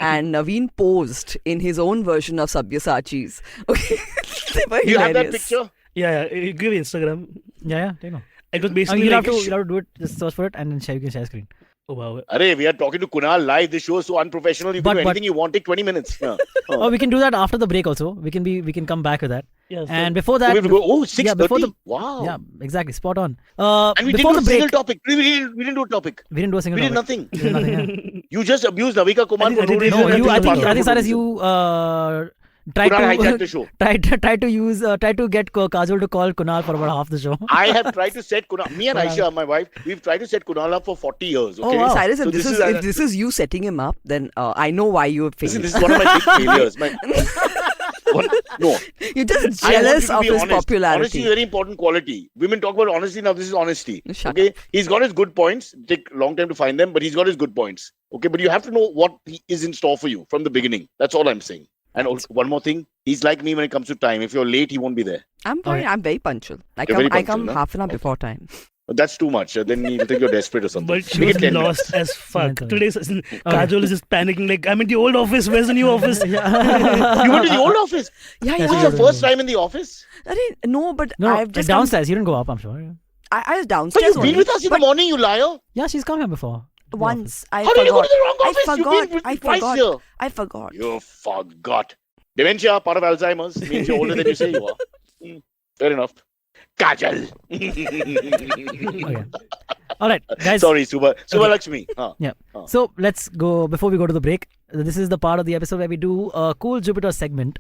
and Naveen posed in his own version of Sabyasachi's. Okay. They were You have that hilarious. picture? Yeah, give Instagram. Yeah, take know. It was basically You'll like, have to do it. Just search for it and then you can share screen. oh wow. Arey, we are talking to Kunal live. This show is so unprofessional. You can do But- anything you want. Take 20 minutes. Yeah. Oh, we can do that after the break also. We can come back with that. Yeah, so And before So that, we have to go, 6:30? yeah, before the- Wow. yeah, exactly, spot on. And we before didn't the do a break, single topic. We didn't do a topic. we didn't do a single We did topic. nothing. We did nothing, yeah. You just abused Navika Kumar I for no think- reason. No, Reason you. I nothing think about it. Cyrus, you tried Kunal hijacked the to show. tried to get Kajol to call Kunal for about half the show. I have tried to set Kunal. Me and Aisha, my wife, we've tried to set Kunal up for 40 years. Okay. Oh, wow. Cyrus, So if this is you setting him up, then I know why you have failed. Listen, this is one of my big failures. No. You're just I want you jealous to of be his honest. Honesty popularity. is a very important quality. Women talk about honesty. Now this is honesty. Shut Okay. He's got his good points. Take a long time to find them, but he's got his good points. Okay. But you have to know what is in store for you from the beginning. That's all I'm saying. And also, one more thing. He's like me when it comes to time. If you're late, he won't be there. I'm fine. Okay. I'm very punctual. I You're very come punctual, no? half an hour before time. But that's too much. Then he'll think you're desperate or something. But she Make was it 10 lost minutes. as fuck. Okay. Today's Kajol is just panicking like, I'm in the old office. Where's the new office? You went to the old office. Yeah, This is yeah. your first time in the office. No, but No, I've just downstairs. You didn't go up, I'm sure. I was So downstairs you've only. been with us in the morning, you liar. Yeah, she's come here before. Once. I How did you go forgot. to the wrong I office? You've forgot. been I twice forgot. here. I forgot. You forgot. Dementia, part of Alzheimer's, means you're older than you say you are. Fair enough. Kajol. Okay. All right, guys. Sorry, Subha Lakshmi. Yeah. So let's go before we go to the break. This is the part of the episode where we do a cool Jupiter segment,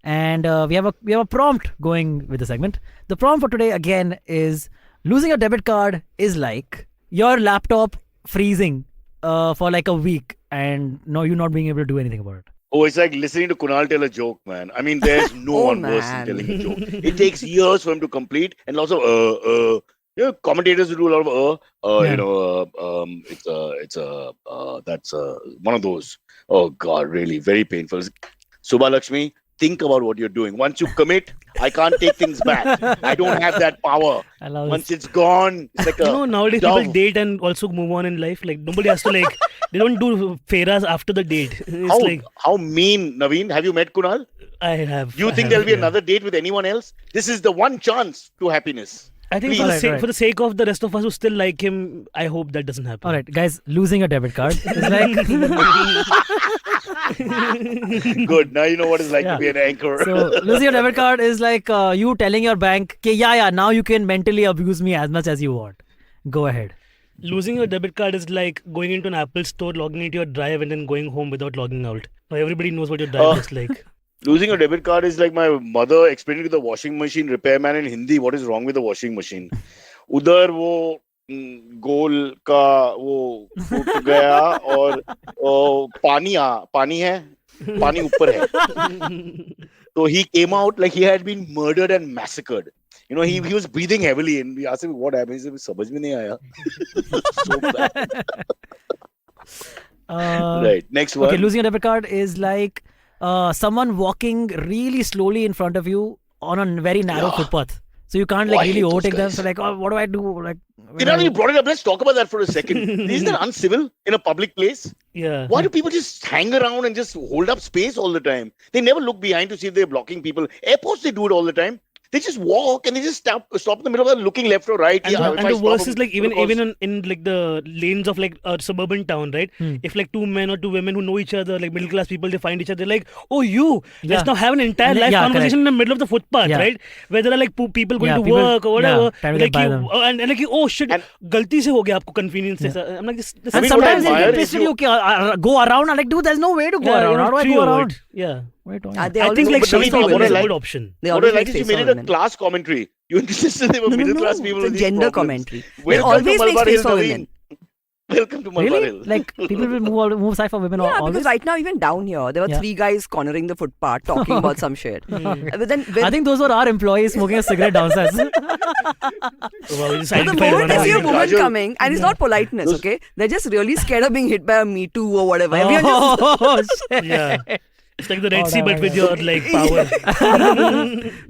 and we have a prompt going with the segment. The prompt for today again is losing a debit card is like your laptop freezing for like a week, and you not being able to do anything about it. Oh, it's like listening to Kunal tell a joke, man. I mean, there's no Oh, one worse man. than telling a joke. It takes years for him to complete, and lots of commentators who do a lot of Yeah. that's one of those. Oh God, really, very painful. Subha Lakshmi, think about what you're doing. Once you commit, I can't take things back. I don't have that power. I love Once this. it's gone, it's like a No, nowadays dove. people date and also move on in life. Like nobody has to like, they don't do fairas after the date. It's like, How mean, Naveen? Have you met Kunal? I have. You I think have, there'll be yeah. another date with anyone else? This is the one chance to happiness. I think Please. for the sake of the rest of us who still like him, I hope that doesn't happen. All right, guys, losing a debit card is like Good. Now you know what it's like Yeah. to be an anchor. so losing a debit card is like you telling your bank, "Okay, yeah, now you can mentally abuse me as much as you want. Go ahead." Losing your debit card is like going into an Apple store, logging into your drive, and then going home without logging out. Now everybody knows what your drive looks like. Losing a debit card is like my mother explaining to the washing machine repairman in Hindi what is wrong with the washing machine. उधर वो गोल का वो फूट गया और पानी है पानी ऊपर है. So he came out like he had been murdered and massacred. You know, he was breathing heavily and we asked him what happened. He said, समझ में नहीं आया. So bad. Right. Next one. Okay, losing a debit card is like someone walking really slowly in front of you on a very narrow footpath. So you can't Oh, I really hate those overtake them. guys. So like, oh, what do I do? Like, You know, you brought it up. Let's talk about that for a second. Isn't that uncivil in a public place? Yeah. Why do people just hang around and just hold up space all the time? They never look behind to see if they're blocking people. Airports, they do it all the time. They just walk and they just stop in the middle of looking left or right. And, If and I the stop worst them is like even because- in like the lanes of like a suburban town, right? If like two men or two women who know each other, like middle class people, they find each other, they're like, oh, Yeah. let's now have an entire And then- live yeah, conversation in the middle of the footpath, Yeah. right? Where there are like people going Yeah, to people- work or whatever. trying to get Like by you, them. and like, oh shit, And- galti se ho gaya aapko convenience se. I'm like, this And mean, what I sometimes they admire get is pissed at you- you. Okay, go around. I'm like, dude, there's no way to go yeah, around. you're How do I free go over around? it. Yeah. What are you talking I about? think No, like but space Navin, for what women I is a like- good option. They What I always like make is you space made for it a women. class commentary. You insisted there were middle class people it's with a these gender problems. commentary. They Welcome always to make Malabar space Hill, for Navin. women. Welcome to Malabar Really? Hill. Like people will move aside for women Yeah, always? because right now even down here there were Yeah. 3 guys cornering the footpath talking about some shit. But then I think those were our employees smoking a cigarette downstairs. Wow, we just the identified moment they one see a argument. woman Kajol. coming, and it's not politeness, Those- okay? They're just really scared of being hit by a Me Too or whatever. Everyone just, Oh, shit. Yeah. It's like the Red Oh, Sea, no, but no, with no. your like power.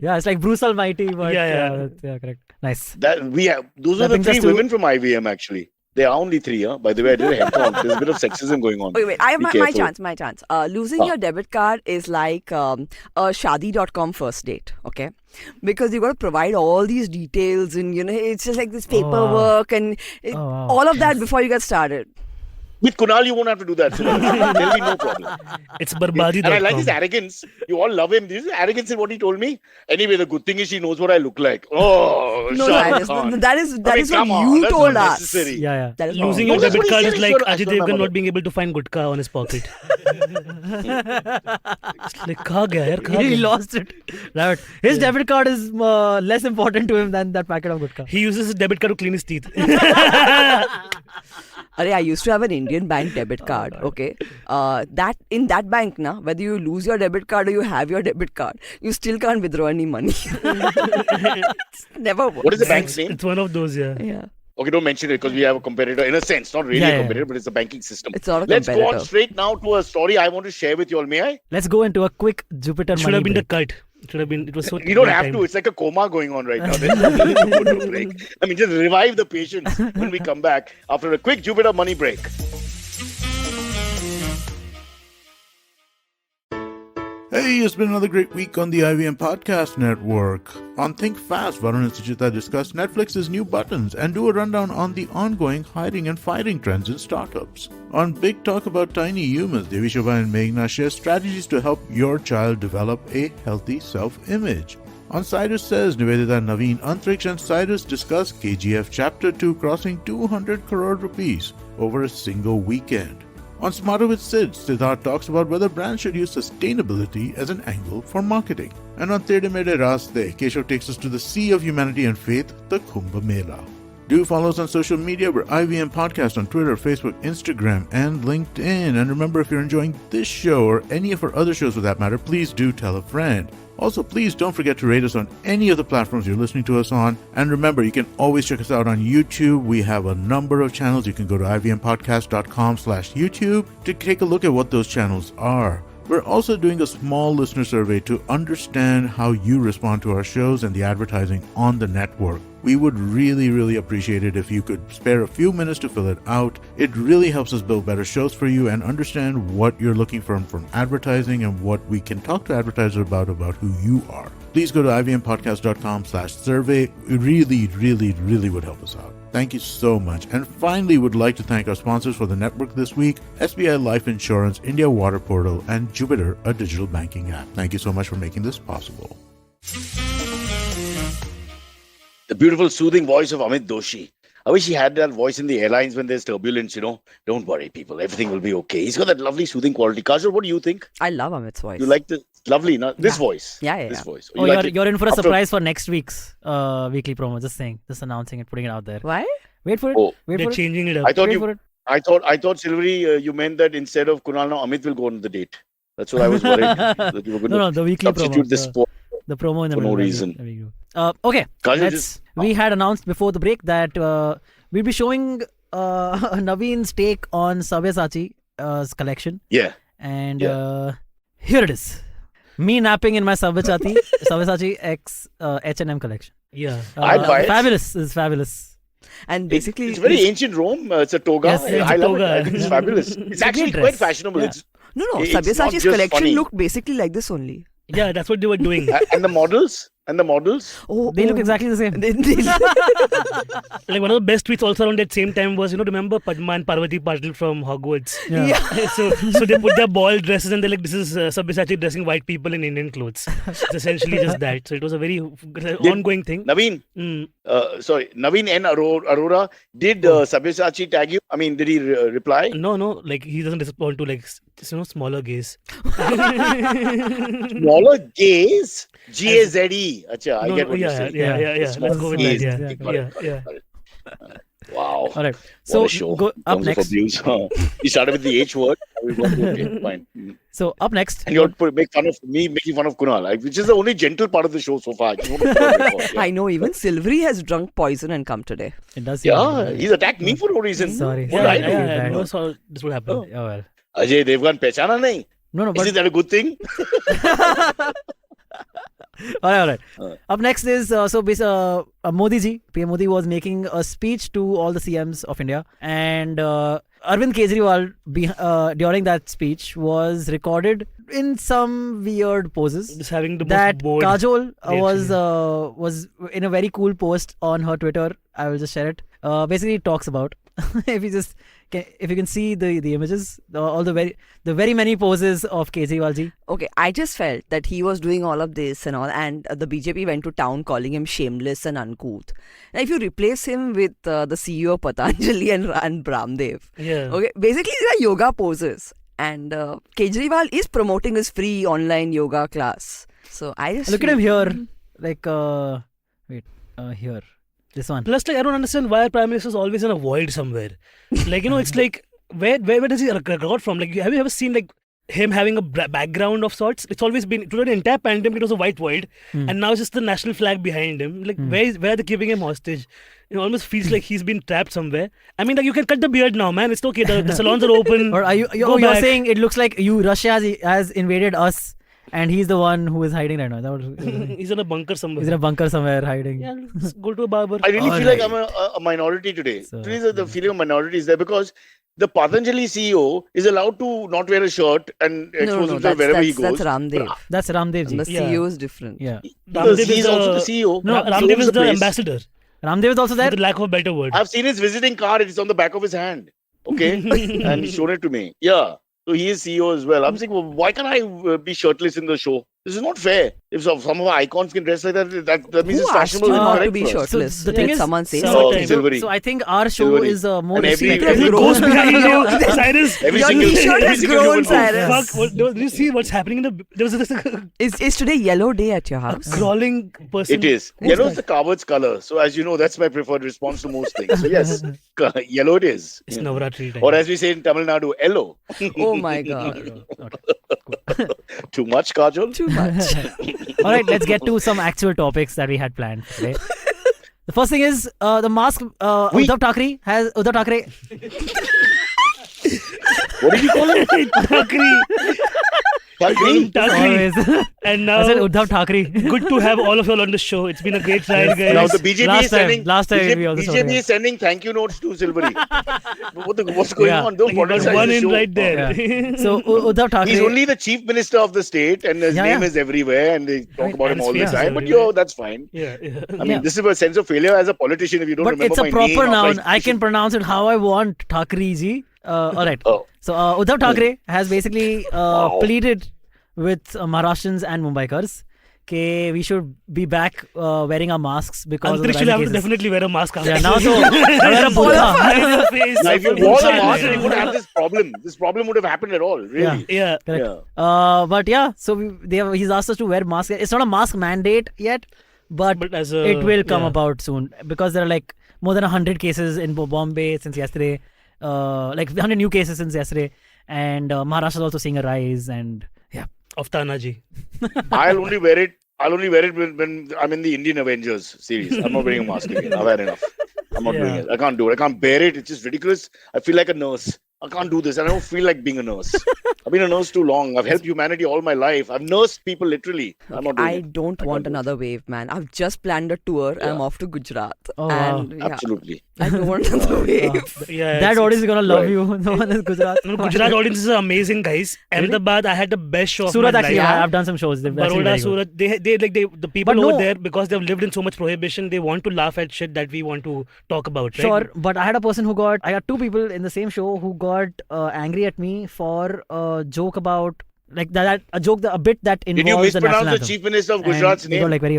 Yeah, it's like Bruce Almighty, but Yeah. yeah, correct. Nice. That we have. Those That are the brings us 3 to- women from IVM actually. There are only 3, huh? By the way, I did a head count. There's a bit of sexism going on. wait, I have Be my careful. chance. Losing your debit card is like a shadi.com first date, okay? Because you got to provide all these details and, it's just like this wow. paperwork and Oh, wow. all of that before you get started. With Kunal, you won't have to do that. So there'll be no problem. It's barbadi.com. And I like his arrogance. You all love him. This is arrogance in what he told me. Anyway, the good thing is she knows what I look like. Oh, No, Shah that Rukh is Khan. that is I mean, what come on, you that's told not us. necessary. Yeah. That is Losing wrong. your No, that's debit what he card said. is like Sure, Ajay that's not my Devgan mother. not being able to find gutka on his pocket. It's like, kaha gaya, yaar, kaha He gaya? lost it. Right. His debit card is less important to him than that packet of gutka. He uses his debit card to clean his teeth. I used to have an Indian bank debit card, okay? That in that bank, whether you lose your debit card or you have your debit card, you still can't withdraw any money. It's never works. What is the bank's name? It's one of those, yeah. Yeah. Okay, don't mention it because we have a competitor in a sense. Not really Yeah, a yeah. competitor, but it's a banking system. It's not a Let's go on competitor. straight now to a story I want to share with you all. May I? Let's go into a quick Jupiter It should money have been the break. cut. It should have been. It was so. You don't well have timed. to. It's like a coma going on right now. There's no need to go to a break. I mean, just revive the patients when we come back after a quick Jupiter money break. Hey, it's been another great week on the IVM Podcast Network. On Think Fast, Varun and Suchita discuss Netflix's new buttons and do a rundown on the ongoing hiding and fighting trends in startups. On Big Talk About Tiny Humans, Devi Shobha and Meghna share strategies to help your child develop a healthy self-image. On Cyrus Says, Nivedita, Navin, Antariksh and Cyrus discuss KGF Chapter 2 crossing 200 crore rupees over a single weekend. On Smarter with Sid, Siddharth talks about whether brands should use sustainability as an angle for marketing. And on Tere Mere Raste, Keshav takes us to the Sea of Humanity and Faith, the Kumbh Mela. Do follow us on social media. We're IVM Podcast on Twitter, Facebook, Instagram, and LinkedIn. And remember, if you're enjoying this show or any of our other shows for that matter, please do tell a friend. Also, please don't forget to rate us on any of the platforms you're listening to us on. And remember, you can always check us out on YouTube. We have a number of channels. You can go to ivmpodcast.com/YouTube to take a look at what those channels are. We're also doing a small listener survey to understand how you respond to our shows and the advertising on the network. We would really appreciate it if you could spare a few minutes to fill it out. It really helps us build better shows for you and understand what you're looking for from advertising and what we can talk to advertisers about who you are. please go to ivmpodcast.com/survey. It really, really, really would help us out. Thank you so much. And finally, would like to thank our sponsors for the network this week, SBI Life Insurance, India Water Portal, and Jupiter, a digital banking app. Thank you so much for making this possible. The beautiful, soothing voice of Amit Doshi. I wish he had that voice in the airlines when there's turbulence, Don't worry, people. Everything will be okay. He's got that lovely, soothing quality. Kajol, what do you think? I love Amit's voice. You like the lovely, this voice? Yeah. This voice. Oh, you're in for a surprise for next week's weekly promo. Just announcing it, putting it out there. Why? Wait for it. Oh, Wait They're for it. changing it up. I thought Wait for it. I thought, Silvery, you meant that instead of Kunal, now Amit will go on the date. That's what I was worried. That you were going No, the weekly substitute promo. this sport. The promo in the For no middle. reason. Okay. Kajol, We had announced before the break that we'll be showing Navin's take on Sabyasachi's collection. Yeah. And here it is. Me napping in my Sabyasachi X H&M collection. Yeah. I'd buy it. Fabulous. It's fabulous. And basically, It's very ancient Rome. It's a toga. Yes, it's I a love toga. it. I think it's fabulous. It's actually dress. quite fashionable. Yeah. It's no, it's not Sabyasachi's just collection funny. looked basically like this only. Yeah, that's what they were doing. And the models. Oh, They look exactly the same. Like one of the best tweets also around that same time was, remember Padma and Parvati Patil from Hogwarts? Yeah. So they put their ball dresses and they're like, this is Sabyasachi dressing white people in Indian clothes. It's essentially just that. So it was a very ongoing thing. Navin, Navin N. Arora, did Sabyasachi tag you? I mean, did he reply? No, like he doesn't respond to smaller gays. Smaller gays? G-A-Z-E. Achha, I get what you're saying. Yeah. Let's go with that. Gays. Yeah. Wow. All right. What So a show. go up Terms of next. abuse. You started with the H word. Okay, fine. So up next. And you're make fun of me making fun of Kunal, which is the only gentle part of the show so far. I just want to put that record, yeah. I know, even Silvery has drunk poison and come today. It does. Yeah, he's attacked me for no reason. Sorry. What did I do? I know so this would happen. Oh well. Ajay Devgan pehchana nahi? No, but Isn't that a good thing? all right. Up next is Modi ji. PM Modi was making a speech to all the CMs of India, and Arvind Kejriwal during that speech was recorded in some weird poses. Just having the That most bored Kajol reaction. was in a very cool post on her Twitter. I will just share it. Basically, it talks about if you can see the images, all the very many poses of Kejriwal ji. Okay, I just felt that he was doing all of this and all, and the BJP went to town calling him shameless and uncouth. Now, if you replace him with the CEO of Patanjali and Bramdev, Yeah. okay, basically these are yoga poses, and Kejriwal is promoting his free online yoga class. So I just Look at him here, like here. This one. Plus, I don't understand why our Prime Minister is always in a void somewhere. It's like, where does he record from? Like, have you ever seen him having a background of sorts? It's always been, during the entire pandemic, it was a white void. And now it's just the national flag behind him. Like, where are they keeping him hostage? It almost feels like he's been trapped somewhere. I mean, you can cut the beard now, man. It's okay. The salons are open. Or are you're back. saying it looks like Russia has invaded us, and he's the one who is hiding right now? That was, He's in a bunker somewhere. he's in a bunker somewhere hiding. Yeah, let's go to a barber. I really All feel like right. I'm a minority today. So, Today the feeling of minority is there because the Patanjali CEO is allowed to not wear a shirt and expose himself wherever he goes. That's Ramdev. That's Ramdev ji. The Yeah. CEO is different. Yeah. Ramdev He is also the CEO. No, He Ramdev owns is the the place. ambassador. Ramdev is also there. For the lack of a better word. I've seen his visiting card. It's on the back of his hand. Okay. And he's shown it to me. Yeah. So he is CEO as well. I'm saying, well, why can't I be shirtless in the show? This is not fair. If some of our icons can dress like that, that means Who it's asked fashionable. you and not to correct be for us. shirtless? So the thing Did is- someone say Summer so? time. Silvery. So I think our show Silvery. is more And every- respected. Every every- ghost behind you, Cyrus. Every Your single- t-shirt every has single grown, human being. Cyrus. Fuck, did you see what's happening in the... There was this Is today yellow day at your house? crawling person. It is. Who's Yellow is that? the coward's color. So as you know, that's my preferred response to most things. So yes, yellow it is. It's Navratri time. Or as we say in Tamil Nadu, yellow. Oh my god. Too much, Kajol? Too much. All right, let's get to some actual topics that we had planned today. The first thing is the mask. Uddhav Thackeray. What did you call it? Thackeray. Thakre. Thakre. Always. And I said now, Uddhav Thackeray. good to have all of you all on the show. It's been a great ride, guys. Now the BJP Last is time- sending. last time we also saw BJP that. is sending thank you notes to Silvery. What's going Yeah. on? Don't Like, you got politicize one the in show. right there. So Uddhav Thackeray. He's only the chief minister of the state, and his Yeah, name yeah. is everywhere, and they talk about him and all the his face is time. But everywhere. that's fine. Yeah. I mean, Yeah. this is a sense of failure as a politician if you don't But remember it's a my proper name. noun. I can pronounce it how I want. Thackeray ji. All right. Oh. So Uddhav Thackeray has basically Wow. pleaded with Maharashtrians and Mumbaikars that we should be back wearing our masks because of the Antariksh will rising have to cases. definitely wear a mask after Yeah, this. now so wear a burqa. Now, if you wore a mask, you wouldn't have this problem. This problem would have happened at all, really. Yeah. Correct. Yeah. But yeah, so he's asked us to wear masks. It's not a mask mandate yet, but But as a, it will come yeah. about soon because there are like more than 100 cases in Bombay since yesterday. Like 100 new cases since yesterday, and Maharashtra is also seeing a rise. And yeah, Of Tanaji. I'll only wear it. When I'm in the Indian Avengers series. I'm not wearing a mask again. I've had enough. I'm not doing Yeah. it. I can't do it. I can't bear it. It's just ridiculous. I feel like a nurse. I can't do this. I don't feel like being a nurse. I've been a nurse too long. I've helped humanity all my life. I've nursed people literally. I'm not doing I it. don't I want can't do it. another wave, man. I've just planned a tour. Yeah. I'm off to Gujarat. Oh, wow. and yeah, Absolutely. I don't want another wave. Yeah. that it's- audience is gonna love right. you. No one is Gujarat. No, Gujarat audiences are amazing, guys. Really? Ahmedabad, I had the best show of Surat my actually, life. Yeah. I've done some shows. They're actually Baroda, very good. Surat, the people But over no- there, because they've lived in so much prohibition, they want to laugh at shit that we want to talk about. Right? Sure, but I had a person I got two people in the same show who got angry at me for a joke about like a bit that Did you involves the national mispronounce the anthem. chief minister of And Gujarat's they got name? like very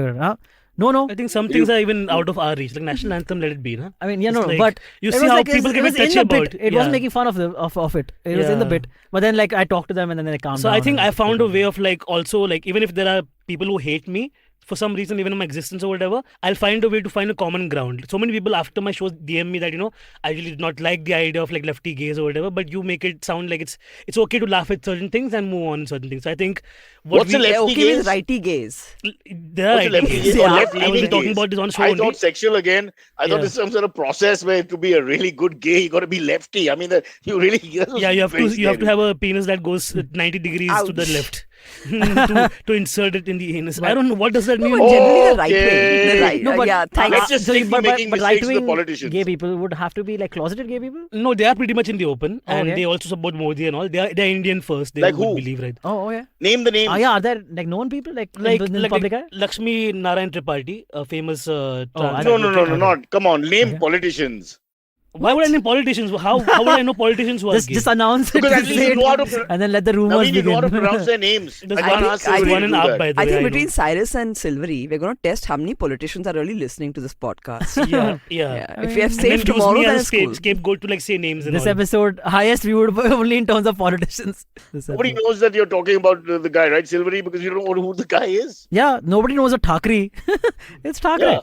no. I think some things are even out of our reach. Like national anthem, let it be, huh? I mean, yeah, It's no, like, but you it see was how like, people it get was in touchy the about. bit. It wasn't making fun of it. It was in the Yeah. bit. But then like I talked to them and then they calmed So down. I think and- I found a way of like also like even if there are people who hate me for some reason, even in my existence or whatever, I'll find a way to find a common ground. So many people after my shows DM me that I really did not like the idea of like lefty gays or whatever, but you make it sound like it's okay to laugh at certain things and move on in certain things. So I think What's a Yeah, lefty okay gaze? with righty gaze. there are What's a lefty ideas. gaze? Yeah. Or I I left-leaning was talking gaze? about this on show I only. thought sexual again. I thought Yeah. this is some sort of process where to be a really good gay, you got to be lefty. I mean, you really. Yeah, you have to have a penis that goes 90 degrees to the Ouch. left to insert it in the anus. I don't know what does that mean. But generally the right way. The right. No, but yeah, thanks. Let's just stick to but making mistakes to the right-wing politicians. gay people would have to be like closeted gay people. No, they are pretty much in the open, and Okay. they also support Modi and all. They're Indian first. They Like would who? believe, right? Oh yeah. Name the names. Yeah, are there like known people like in the public eye? Lakshmi Narayan Tripathi, a famous. I trans No, advocate. not. Come on, name Okay. politicians. Why would I know politicians? How would I know politicians who are gay? Just announce it, Because at least say you it, know how to. and then let the rumors Navin, you know how to begin. pronounce their names. There's I can't one- ask I Silvery think- one to and do a half that. by the I way. think know. between Cyrus and Silvery, we're going to test how many politicians are really listening to this podcast. yeah. Yeah. If we have And then saved use tomorrow, me then as it's a cool. scapegoat to like say names and This all. episode highest viewed only in terms of politicians. This Nobody episode. knows that you're talking about the guy, right, Silvery? Because you don't know who the guy is. Yeah, nobody knows a Thackeray. It's Thackeray. Yeah.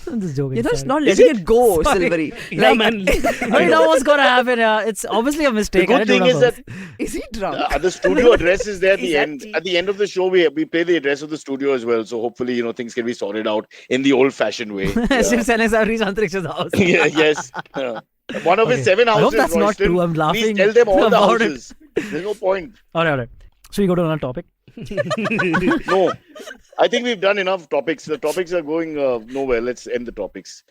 I'm just joking. You're just sorry. not Is letting it? it go, Sorry. Silvery. Yeah, Like, man. I know what's gonna happen. It's obviously a The mistake. I good didn't thing do is it on that purpose. Is he drunk? the studio address is there at the Is that end. tea? At the end of the show, we play the address of the studio as well. So hopefully, things can be sorted out in the old-fashioned way. Still selling have reached Antariksh's house. Yeah, yes. One of his Okay. 7 I houses. hope that's not Royston. true. I'm laughing Please tell them all the about it. houses. There's no point. All right. So we go to another topic. No, I think we've done enough topics. The topics are going nowhere. Let's end the topics.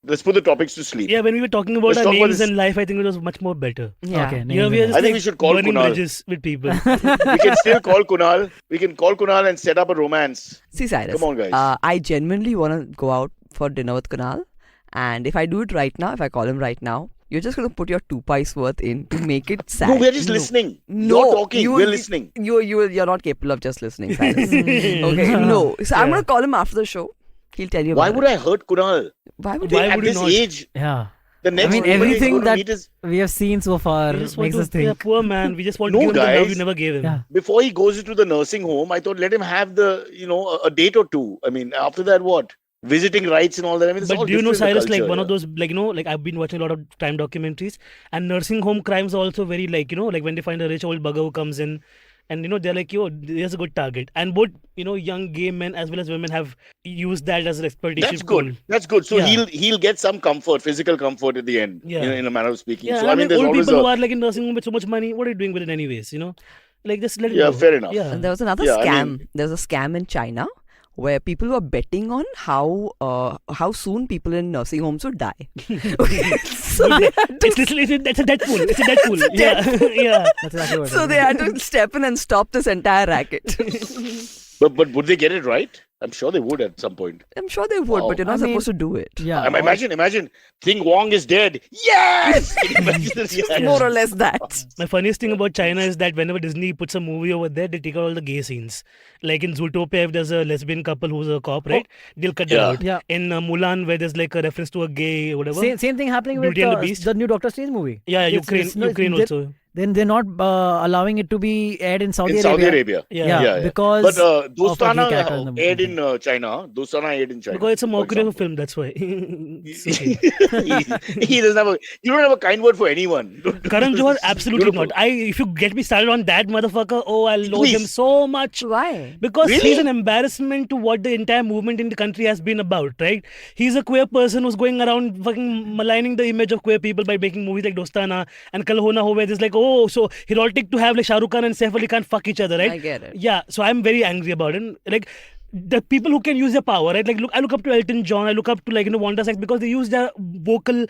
Let's put the topics to sleep. Yeah, when we were talking about Let's our talk about names this- in life, I think it was much more better. Yeah. Okay. We are names just and I think like we should call burning Kunal. bridges with people. We can still call Kunal. We can call Kunal and set up a romance. See, Cyrus. Come on, guys. I genuinely want to go out for dinner with Kunal. And if I do it right now, if I call him right now, you're just going to put your 2 pies worth in to make it sad. No, we're just listening. No, You're talking. you- We're listening. You're not capable of just listening, Cyrus. Okay, no. So I'm Yeah. going to call him after the show. He'll tell you Why about would I hurt Kunal? Why would Why At would you this not? age, Yeah. the next mean, people he's everything going to that- meet is We have seen so far We just want makes us to, yeah, think. poor man. We just want No, to give him the love guys. you never gave him. Yeah. before he goes into the nursing home. I thought let him have a date or two. I mean, after that, what? Visiting rights and all that. I mean, it's all But do you know, different in the Cyrus, like culture, one of yeah. those, like I've been watching a lot of crime documentaries, and nursing home crimes are also very like like when they find a rich old bugger who comes in, and they're like, yo, there's a good target. And both young gay men as well as women have used that as an exploitation That's good. tool. That's good. So Yeah. he'll get some comfort, physical comfort at the end. Yeah. In a manner of speaking. Yeah, So I mean, there's old always people who are like in nursing home with so much money, what are you doing with it anyways? Like, just let it Yeah, go. fair enough. Yeah. And there was another Yeah, I scam. mean- There was a scam in China where people were betting on how soon people in nursing homes would die. Okay, so they had to, It's literally it's a Deadpool. It's a Deadpool. Yeah, yeah. That's exactly what. so they had to step in and stop this entire racket. But would they get it right? I'm sure they would at some point. I'm sure they would, Wow. but you're not I mean, supposed to do it. Yeah. Imagine. Thing Wong is dead. Yes. Imagine this, yes. More or less that. My funniest thing about China is that whenever Disney puts a movie over there, they take out all the gay scenes. Like in Zootopia, if there's a lesbian couple who's a cop, right? They'll cut that Yeah. out. Yeah. In Mulan, where there's like a reference to a gay whatever. Same thing happening with Beauty and the Beast. the new Doctor Strange movie. Yeah, It's- Ukraine it's not- Ukraine they're- also. Then they're not allowing it to be aired in Saudi In Arabia. Saudi Arabia. Yeah. Yeah, because But of a gay Dostana character in the aired movie. in China. Dostana aired in China. Because it's a for mockery of a example. film, that's why. It's okay. he doesn't have a. You don't have a kind word for anyone. Karan Johar, absolutely Beautiful. not. If you get me started on that motherfucker, I'll loathe him Please. so much. Why? Because Really? he's an embarrassment to what the entire movement in the country has been about, right? He's a queer person who's going around fucking maligning the image of queer people by making movies like Dostana and Kal Ho Na Ho, where there's like, oh, so erotic to have like Shah Rukh Khan and Saif Ali Khan fuck each other, right? I get it. Yeah, so I'm very angry about it. Like, the people who can use their power, right? Like, I look up to Elton John, I look up to Wanda Sykes because they use their vocal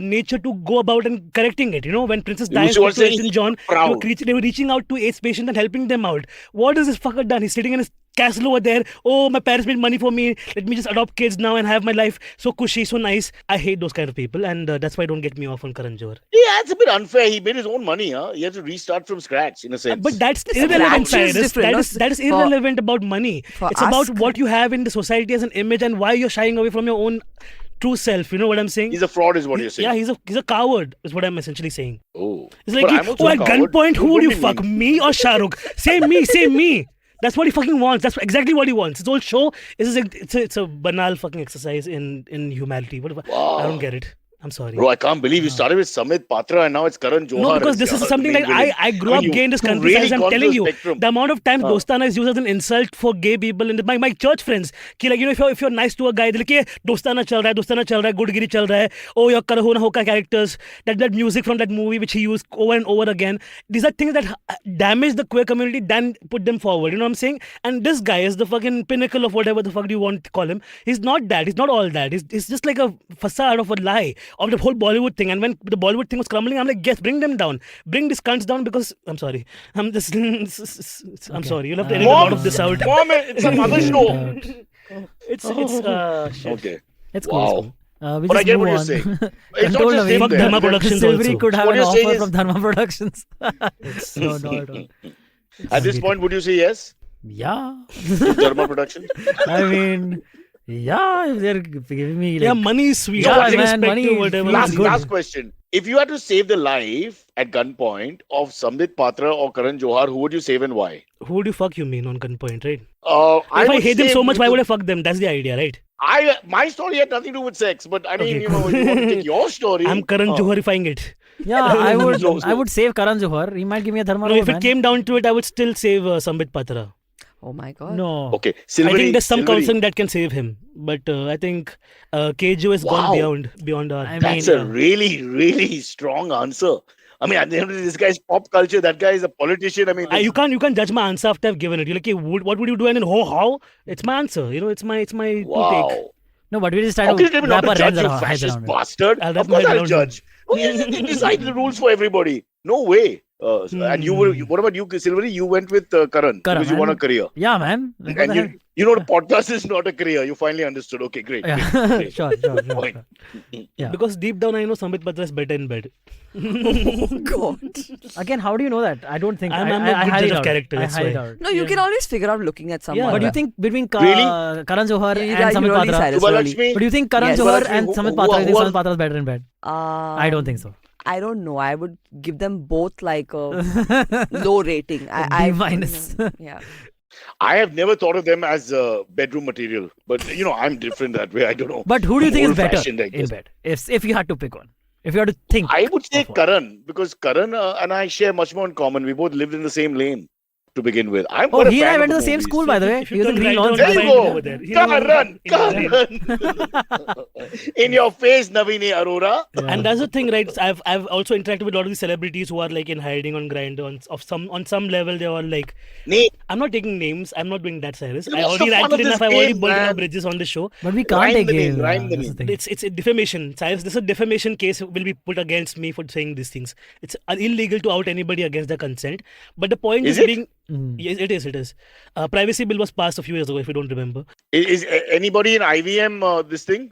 nature to go about and correcting it. When Princess Diana So you're spoke to saying Elton John, proud. they were reaching out to AIDS patients and helping them out. What has this fucker done? He's sitting in his castle over there. Oh, my parents made money for me. Let me just adopt kids now and have my life so cushy, so nice. I hate those kind of people, and that's why don't get me off on Karan Johar. Yeah, it's a bit unfair. He made his own money, huh? He had to restart from scratch, in a sense. But that's It's irrelevant, scratch is Cyrus. different, no? That is For- irrelevant about money. for It's about us- what you have in the society as an image and why you're shying away from your own true self. You know what I'm saying? He's a fraud, is what you're saying. Yeah, he's a coward, is what I'm essentially saying. Oh. It's like, But I'm also a at coward. gunpoint, who would you Don't be fuck, mean. me or Shah Rukh? Say me. That's what he fucking wants. That's exactly what he wants. His whole show is it's a banal fucking exercise in humanity. Whatever. Wow. I don't get it. I'm sorry. Bro, I can't believe you started with Samit Patra and now it's Karan Johar. No, because as this is the something main like villain. I grew up You- gay in this you country. really As I'm gone to telling the you, spectrum. the amount of times Dostana is used as an insult for gay people and my church friends. Ki, like, if you're nice to a guy, they're like, "Hey, Dostana chal raha hai, Gudgiri chal raha hai. Oh, your Kar Ho Na Ho ka characters, that music from that movie which he used over and over again. These are things that damage the queer community, then put them forward. You know what I'm saying? And this guy is the fucking pinnacle of whatever the fuck do you want to call him. He's not that. He's not all that. He's just like a facade of a lie of the whole Bollywood thing. And when the Bollywood thing was crumbling, I'm like, yes, bring them down. Bring these cunts down because I'm sorry. I'm just I'm sorry. You'll have to edit a lot of this out. Mom, it's another show. It's shit. Okay. It's cool. Wow. It's cool. We'll But I just get move what you're on. saying. It's not Control just Navin. him Fuck there. Dharma Productions Silvery also. could have What an you're saying offer is- from Dharma Productions. No, not at all. At this point, would you say yes Yeah. to Dharma Production? I mean, yeah, if they're giving me like, Yeah, money is sweet. Yeah, Whatever man, money perspective, is whatever. feels Last, good. last question. If you had to save the life at gunpoint of Samit Patra or Karan Johar, who would you save and why? Who would you fuck, you mean, on gunpoint, right? If I I would hate them save so much, why because would I fuck them? That's the idea, right? my story had nothing to do with sex, but I mean, Okay, you know, you want to take your story. I'm Karan Johar-ifying it. yeah, So- I would save Karan Johar. He might give me a Dharma No, role, if it man. came down to it, I would still save Sambit Patra. Oh my god. No. Okay, I Silvery. think there's some Silvery. counseling that can save him. But I think Kajol has Wow. gone beyond our... I mean, That's a really, really strong answer. I mean, at the end of the day, this guy's pop culture. That guy is a politician. I mean, you can't judge my answer after I've given it. You're like, hey, what would you do? And then, how? It's my answer. It's my two take. wow. No, but we just try How to can you tell me wrap not our to judge, heads you around fascist it. bastard? I'll Of wrap course my head I'll around judge. Oh, you decide the rules for everybody. No way. And you were. What about you, Silvery? You went with Karan because you want a man. career. Yeah, man. Like, what And the hell? you know, the podcast is not a career. You finally understood. Okay, great. Yeah. great. sure. Point. Yeah. Because deep down, I know Sambit Patra is better in bed. Oh god. Again, how do you know that? I don't think. I'm I a good highly judge of doubt. character, I that's highly why. doubt. No, you Yeah. can always figure out looking at someone. But do you think between Really? Karan Johar Yeah, and Samit really, Patra, Cyrus, Subalakshmi? really. but do you think Karan Yes. Johar Subalakshmi, and who- Samit who- Patra, you think who- Samit Patra is better in bed? I don't think so. I don't know. I would give them both like a low rating. I B minus. Yeah. I have never thought of them as bedroom material, but you know, I'm different that way. I don't know. But who do you think is better Old-fashioned, I in guess. bed? If you had to pick one, if you had to think, I would say of one. Karan because Karan and I share much more in common. We both lived in the same lane. to begin with. I'm Oh, quite a he and fan I of went to the the same movies. school, by the way. If He you was in turn Green right Lawns. on There you Right go. over there. Can't run. In the Can't run. In your face, Navin Arora. And that's the thing, right? I've also interacted with a lot of these celebrities who are like in hiding on Grindr. On some level, they're all like, Nee, I'm not taking names. I'm not doing that, Cyrus. I what's already the fun ranted of this enough. I've already game, burned enough man? bridges on the show. But we can't Rhyme take the name, game. rhyme the That's the name. thing. It's a defamation, Cyrus. This is a defamation case will be put against me for saying these things. It's illegal to out anybody against their consent. But the point Is is it? being yes, it is. Privacy bill was passed a few years ago, if you don't remember. Is anybody in IVM this thing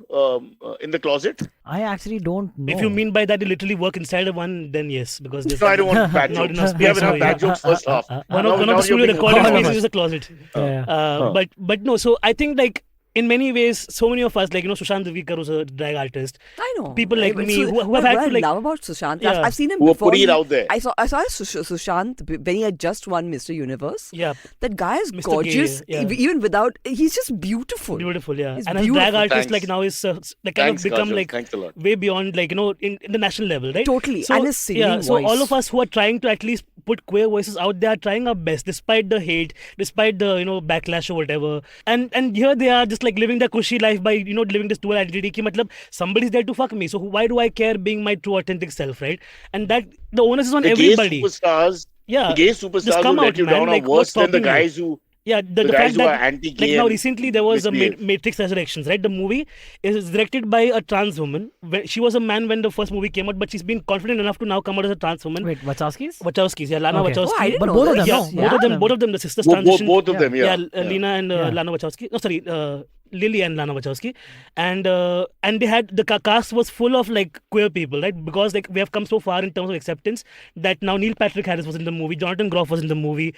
in the closet? I actually don't know. If you mean by that you literally work inside of one, then yes, because there's No, I don't want bad not jokes. enough We have space enough for bad you. jokes first half. One Now of the you're studio being recorded all of spaces us. is the closet. Yeah. But no, so I think like in many ways, so many of us, like Sushant Dvikar was a drag artist. I know. People like But me who have what had I to like love about Sushant, Yeah. I've seen him Who are before. putting it out there. I saw Sushant when he had just won Mr. Universe. yeah, That guy is Mr. gorgeous, Gay, yeah. even without. He's just beautiful. beautiful, yeah. He's And as a drag beautiful. artist, like Thanks. now is like kind Thanks, of become Kajol. like Thanks a lot. way beyond like in the national level, right? Totally. So, And his singing yeah, so all voice. of us who are trying to at least put queer voices out there are trying our best despite the hate, despite the backlash or whatever. And here they are just like living their cushy life by living this dual identity ki matlab somebody's there to fuck me, so why do I care being my true authentic self, right? And that the onus is on The everybody. gay superstars, Yeah, the gay just superstars come who out, let you man. down Like, are worse what's than the stopping you? guys who Yeah, the guys fact who that are anti-gay like now and recently there was a misbehave. Matrix Resurrections, right? The movie is directed by a trans woman. She was a man when the first movie came out, but she's been confident enough to now come out as a trans woman. Wait, Wachowskis? Wachowskis, yeah, Lana Okay. Wachowski. Oh, I didn't But know both of this. them, yeah, no? both of them, the sisters both transitioned. of them, yeah. Lena and Yeah. Lana Wachowski. No, sorry, Lily and Lana Wachowski, and they had the cast was full of like queer people, right? Because like we have come so far in terms of acceptance that now Neil Patrick Harris was in the movie, Jonathan Groff was in the movie,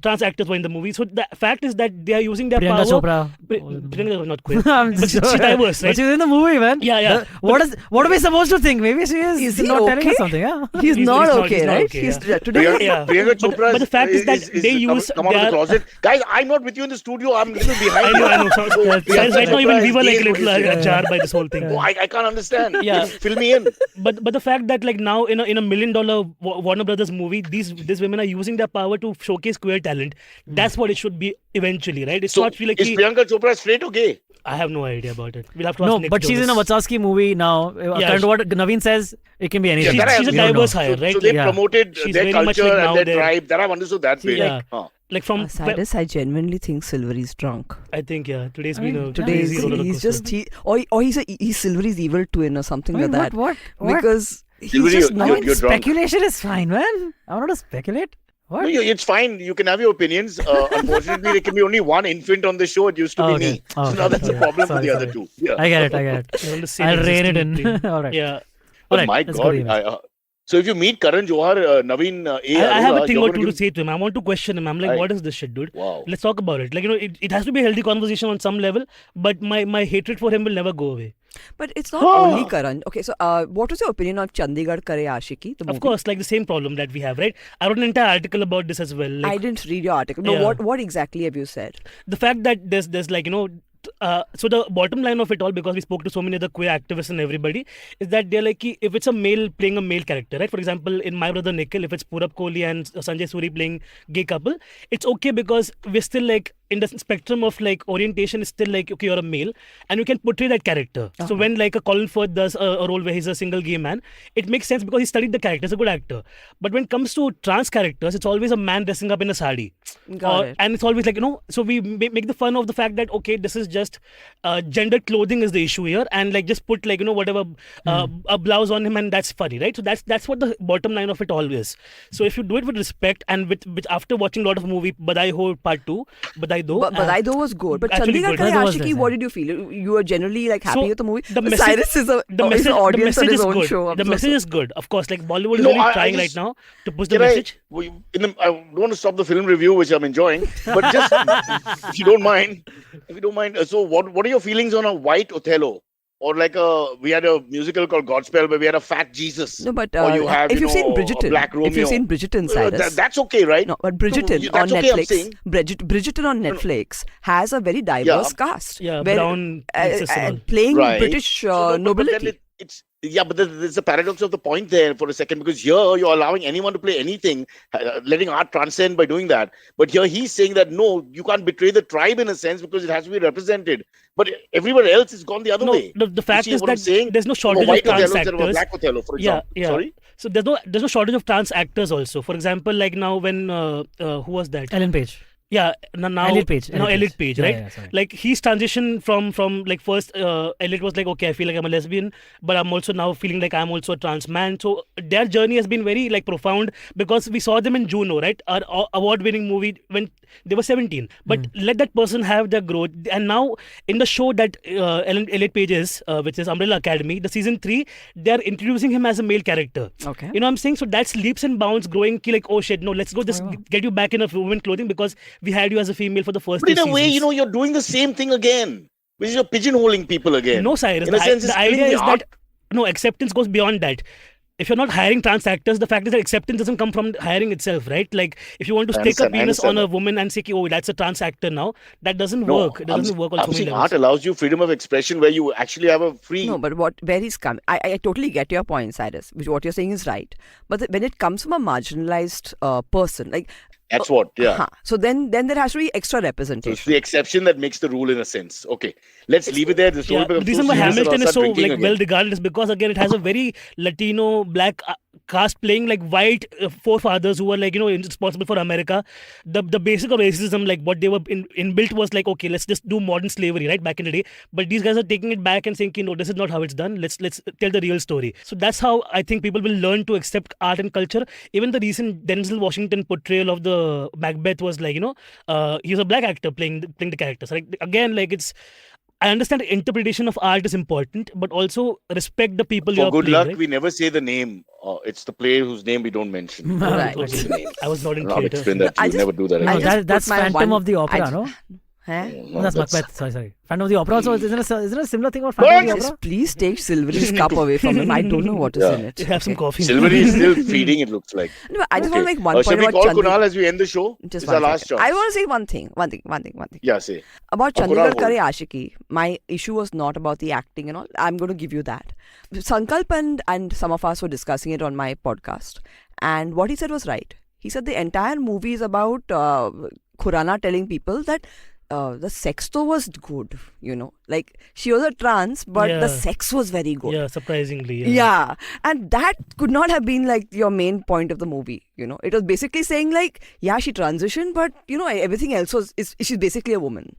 trans actors were in the movie. So the fact is that they are using their Priyanka power. Chopra. Priyanka was not queer, I'm but she's sure. diverse, But right? she's in the movie, man. Yeah. What are we supposed to think? Maybe she is Is he not telling okay? us something, yeah? He's He's not not- okay, he's not right? okay, He's yeah. today. Priyanka, Priyanka But- Chopra but the fact is that they use come out of the their- closet. Guys, I'm not with you in the studio. I'm a little behind. I know. So, Priyanka right now, Chopra even we is were like gay, a little what you say. ajar by this whole thing. Oh, I can't understand. Yeah. Fill me in. But the fact that like now in a $1 million Warner Brothers movie, these women are using their power to showcase queer talent. That's what it should be eventually, right? It's So, not like is Priyanka Chopra straight or gay? I have no idea about it. We'll have to ask No, Nick but she's in a Jonas. Wachowski movie now. According to what Navin says, it can be anything. that I She's a We don't diverse know. hire, right? So they Yeah. promoted She's their very much culture like now and their they're- tribe. That I've understood that way. Yeah. Like, like from Cyrus, I genuinely think Silvery's drunk. I think today's I been mean, a Today crazy roller he's coaster. just or he's Silvery's evil twin or something I mean, like that. what? Because he's Silvery, just you're- not. you're drunk. Speculation is fine, man. I want to speculate. What? No, it's fine. You can have your opinions. Unfortunately, there can be only one infant on the show. It used to be Okay. me. Oh, So okay. now that's the Okay. problem for Sorry, the other sorry. two. Yeah. I get it. They're on the same I'll rein it existing in. plane. All right. Yeah. But Alright, my let's go to God. emails. So if you meet Karan Johar, Navin, I have a thing you're or gonna two to give- say to him. I want to question him. I'm like, Right. what is this shit, dude? Wow. Let's talk about it. Like, it has to be a healthy conversation on some level, but my hatred for him will never go away. But it's not only Karan. Okay, so what was your opinion on Chandigarh Kare Ashiki? The movie? Of course, like the same problem that we have, right? I wrote an entire article about this as well. Like, I didn't read your article. No, Yeah. what exactly have you said? the fact that there's like so the bottom line of it all, because we spoke to so many other queer activists and everybody, is that they're like, if it's a male playing a male character, right? For example, in My Brother Nikhil, if it's Purab Kohli and Sanjay Suri playing gay couple, it's okay because we're still like in the spectrum of like orientation is still like, okay, you're a male and you can portray that character. So when like a Colin Firth does a role where he's a single gay man, it makes sense because he studied the character. He's a good actor. But when it comes to trans characters, it's always a man dressing up in a sari. Got it. And it's always like, so we make the fun of the fact that, okay, this is just gendered clothing is the issue here, and like just put like, whatever a blouse on him and that's funny, right? So that's what the bottom line of it all is. So if you do it with respect and with after watching a lot of movie, Badai Ho Part 2, Badai Do. But Badai Do was good. But actually Chandigarh good. Kare Badai was Ashiki, nice, what yeah. did you feel? You were generally like happy So, with the movie? the But message- Cyrus is the an message audience on is his own good. show. The message is good. Of course, like Bollywood is No, really I trying just- right now to push the Can I message. don't want to stop the film review, which I'm enjoying, but just if you don't mind, so what are your feelings on a white Othello? Or like we had a musical called Godspell where we had a fat Jesus. No, but or you have, if you've seen a Bridgerton, Black Romeo. if you've seen Bridgerton, Cyrus, that's okay, right? no, but Bridgerton No, on that's okay, I'm Netflix, saying. Bridgerton on Netflix has a very diverse cast. Yeah, where, brown princess and all. playing Right. British So, no, but then nobility. it's Yeah, but there's a paradox of the point there for a second, because here you're allowing anyone to play anything, letting art transcend by doing that. But here he's saying that no, you can't betray the tribe in a sense because it has to be represented. But everywhere else has gone the other way. The fact You see is what I'm that saying? there's no shortage of white trans Othello instead of a actors. black Othello, for example. Yeah. Sorry? So there's no shortage of trans actors also. For example, like now when who was that? Ellen Page. Yeah, now Elliot Page. Elliot Page, Yeah, right? yeah, sorry. Like he's transitioned from like first Elliot was like, okay, I feel like I'm a lesbian, but I'm also now feeling like I'm also a trans man. So their journey has been very like profound, because we saw them in Juno, right? Our award-winning movie when they were 17. But let that person have their growth. And now in the show that Elliot Page is, which is Umbrella Academy, the season 3, they're introducing him as a male character. Okay. You know what I'm saying? So that's leaps and bounds growing. Like, oh shit, no, let's go just get you back in a woman clothing because we had you as a female for the first But in 2 a way, seasons. you're doing the same thing again, which is you're pigeonholing people again. No, Cyrus. In a sense, it's the idea killing is the that art. acceptance goes beyond that. If you're not hiring trans actors, the fact is that acceptance doesn't come from hiring itself, right? Like if you want to stick a penis on a woman and say, oh, that's a trans actor now, that doesn't work. It doesn't work on so I'm many saying levels. art allows you freedom of expression where you actually have a free. No, but where he's coming, I totally get your point, Cyrus. Which what you're saying is right. But when it comes from a marginalized person, like That's what, yeah. so then there has to be extra So representation. it's the exception that makes the rule in a sense. Okay, let's leave it there. The story Yeah, the becomes reason so why serious that Hamilton I'll is so start drinking like again. well regarded is because again it has a very Latino black cast playing like white forefathers who were like responsible for America. The basic of racism, like what they were inbuilt was like, okay, let's just do modern slavery right back in the day. But these guys are taking it back and saying, no, this is not how it's done. Let's tell the real story. So that's how I think people will learn to accept art and culture. Even the recent Denzel Washington portrayal of the Macbeth was like, he's a black actor playing the characters. Like again, like I understand the interpretation of art is important, but also respect the people For you're good playing. luck, Right? we never say the name. It's the player whose name we don't mention. Right. Don't say the name. I was not in I'll theatre. explain that to I you. just- Never do that I again. just That's put my Phantom one- of the Opera, I- no? Huh? No, That's that's- Macbeth. Sorry. Phantom of the Opera also. Isn't it a similar thing about Phantom of the Opera? Just please take Silvery's cup away from him. I don't know what is Yeah. in it. You have some Okay. coffee. Silvery is still feeding, it looks like. No, I just want to make one Shall point we about call Chandigarh. Kunal as we end the show? Just It's one our last second. chance. I want to say one thing. Yeah, say. About Kunal, Chandigarh hold. Kare Ashiki, my issue was not about the acting and all. I'm going to give you that. Sankalp and some of us were discussing it on my podcast. And what he said was right. He said the entire movie is about Khurana telling people that the sex though was good, Like she was a trans, but Yeah. the sex was very good. Yeah, surprisingly. Yeah, and that could not have been like your main point of the movie. It was basically saying like, yeah, she transitioned, but everything else she's basically a woman.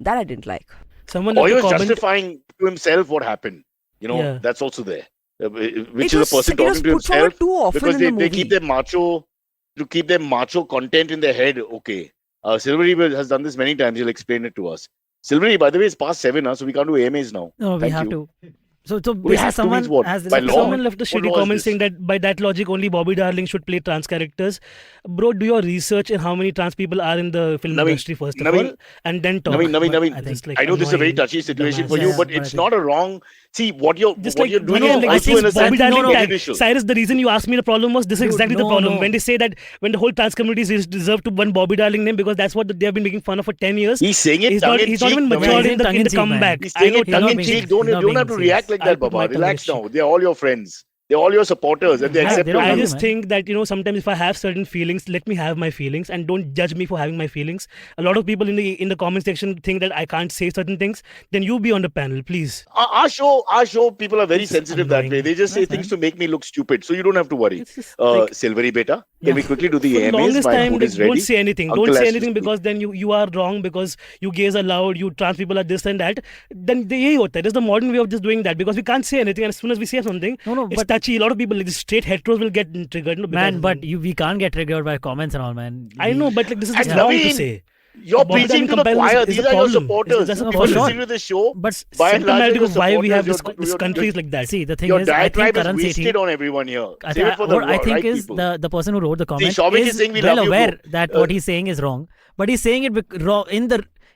That I didn't like. Someone Or left he a was comment. justifying to himself what happened. Yeah. That's also there. Which It is a person it was talking to put forward himself. too often Because in the they movie. keep their macho content in their head. Okay. Silvery has done this many times. He'll explain it to us. Silvery, by the way, it's past 7, so we can't do AMAs now. No, we Thank have you. to. So We basically have to someone means what? has By law? Someone left a What shitty law is comment this? saying that by that logic, only Bobby Darling should play trans characters. Bro, do your research in how many trans people are in the film Navin, industry first of Navin, all, and then talk. Navin. I think- Just, like, I know this is a very annoying touchy situation for dumbass. you, Yeah, but but I it's think- not a wrong. See, what you're doing again, is like, also this in a is Bobby sense Darling tag. prejudicial. Cyrus, the reason you asked me the problem was this is Dude, exactly the no, problem. no. When they say that when the whole trans community is deserved to one Bobby Darling name because that's what they have been making fun of for 10 years. He's saying it He's tongue not in even cheek. matured He's in the tongue-in-cheek, man. comeback. He's I saying know it tongue in being- cheek. Don't he's not have to being react serious. like that, I'll put my Baba. Relax tongue in now. They're all your friends. They're all your supporters, and they Yeah, accept they your don't I love views. just man. think that sometimes if I have certain feelings, let me have my feelings and don't judge me for having my feelings. A lot of people in the comment section think that I can't say certain things. Then you be on the panel, please. Our show, people are very It's sensitive that annoying. way. They just say That's things fine. to make me look stupid, so you don't have to worry. It's just like- Silvery beta, can we quickly do the For the AMAs? longest My time, food like, is ready. don't say anything. Uncle Don't say has to anything speak. because then you are wrong because you gays are loud, you trans people are this and that. Then यही होता है. There's the modern way of just doing that because we can't say anything, and as soon as we say something, No, it's but touchy. A lot of people, like the straight heteros, will get triggered. No, because man, of but them. we can't get triggered by comments and all, man. I know, but like this is And just wrong to Naveen, say. You're Bobby preaching Darling to the comparison choir. is These the are your problem. supporters. That's the People problem. listening to this show, But by and large, Symptomatic your of why we have supporters, this your- country is your- like that. see, the thing Your is, I think diatribe is Karan wasted Sethi, on everyone here. I Save it for the what I think right is people. the person who wrote the comment Souvik is is saying we well love you, aware bro. that what he's saying is wrong, but he's saying it wrong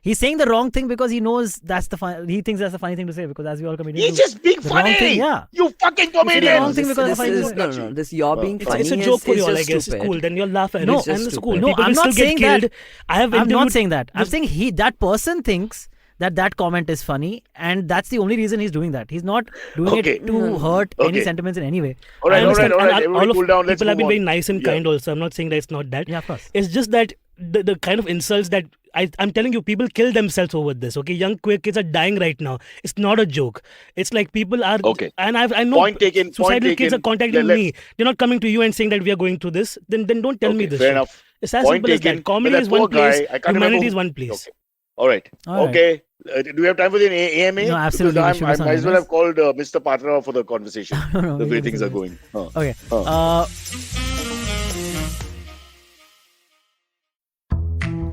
he's saying the wrong thing because he knows he thinks that's the funny thing to say because as we all comedians He's do, just being the wrong funny. thing, yeah. You fucking wrong comedian. thing because this of is the no. This you're being funny. It's a joke for is you all, I just guess. stupid. It's cool. Then you'll laugh at No, it. And it's stupid. cool. No, People I'm will not still saying get killed. that. I have I'm not interviewed- saying that. I'm saying that person thinks that comment is funny, and that's the only reason he's doing that. He's not doing Okay. it to hurt any Okay. sentiments in any way. All right, I all right, understand, all right. and Everybody all of cool down. Let's people have move been very on. nice and Yeah. kind also. I'm not saying that it's not that. Yeah, of course. It's just that the kind of insults that I'm telling you, people kill themselves over this. Okay, young queer kids are dying right now. It's not a joke. It's like people are. Okay. And I know Point taken, suicidal point kids are taken. contacting Let- me. They're not coming to you and saying that we are going through this. Then don't tell me Okay, this. fair shit. enough. It's as Point simple as taken. that. Comedy But that is one poor place. guy, I can't Humanity remember is who- one place. Okay. All right. All right. Okay. Do we have time for the AMA? No, absolutely, Because we should I do might as well something have called Mr. Patra for the conversation. No, the we way can do things are something going. Okay.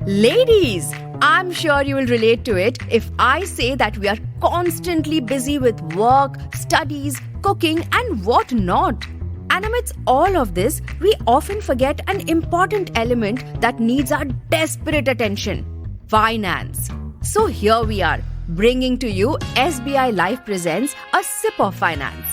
Ladies, I'm sure you will relate to it if I say that we are constantly busy with work, studies, cooking, and what not. And amidst all of this, we often forget an important element that needs our desperate attention: finance. So here we are, bringing to you SBI Life presents A Sip of Finance,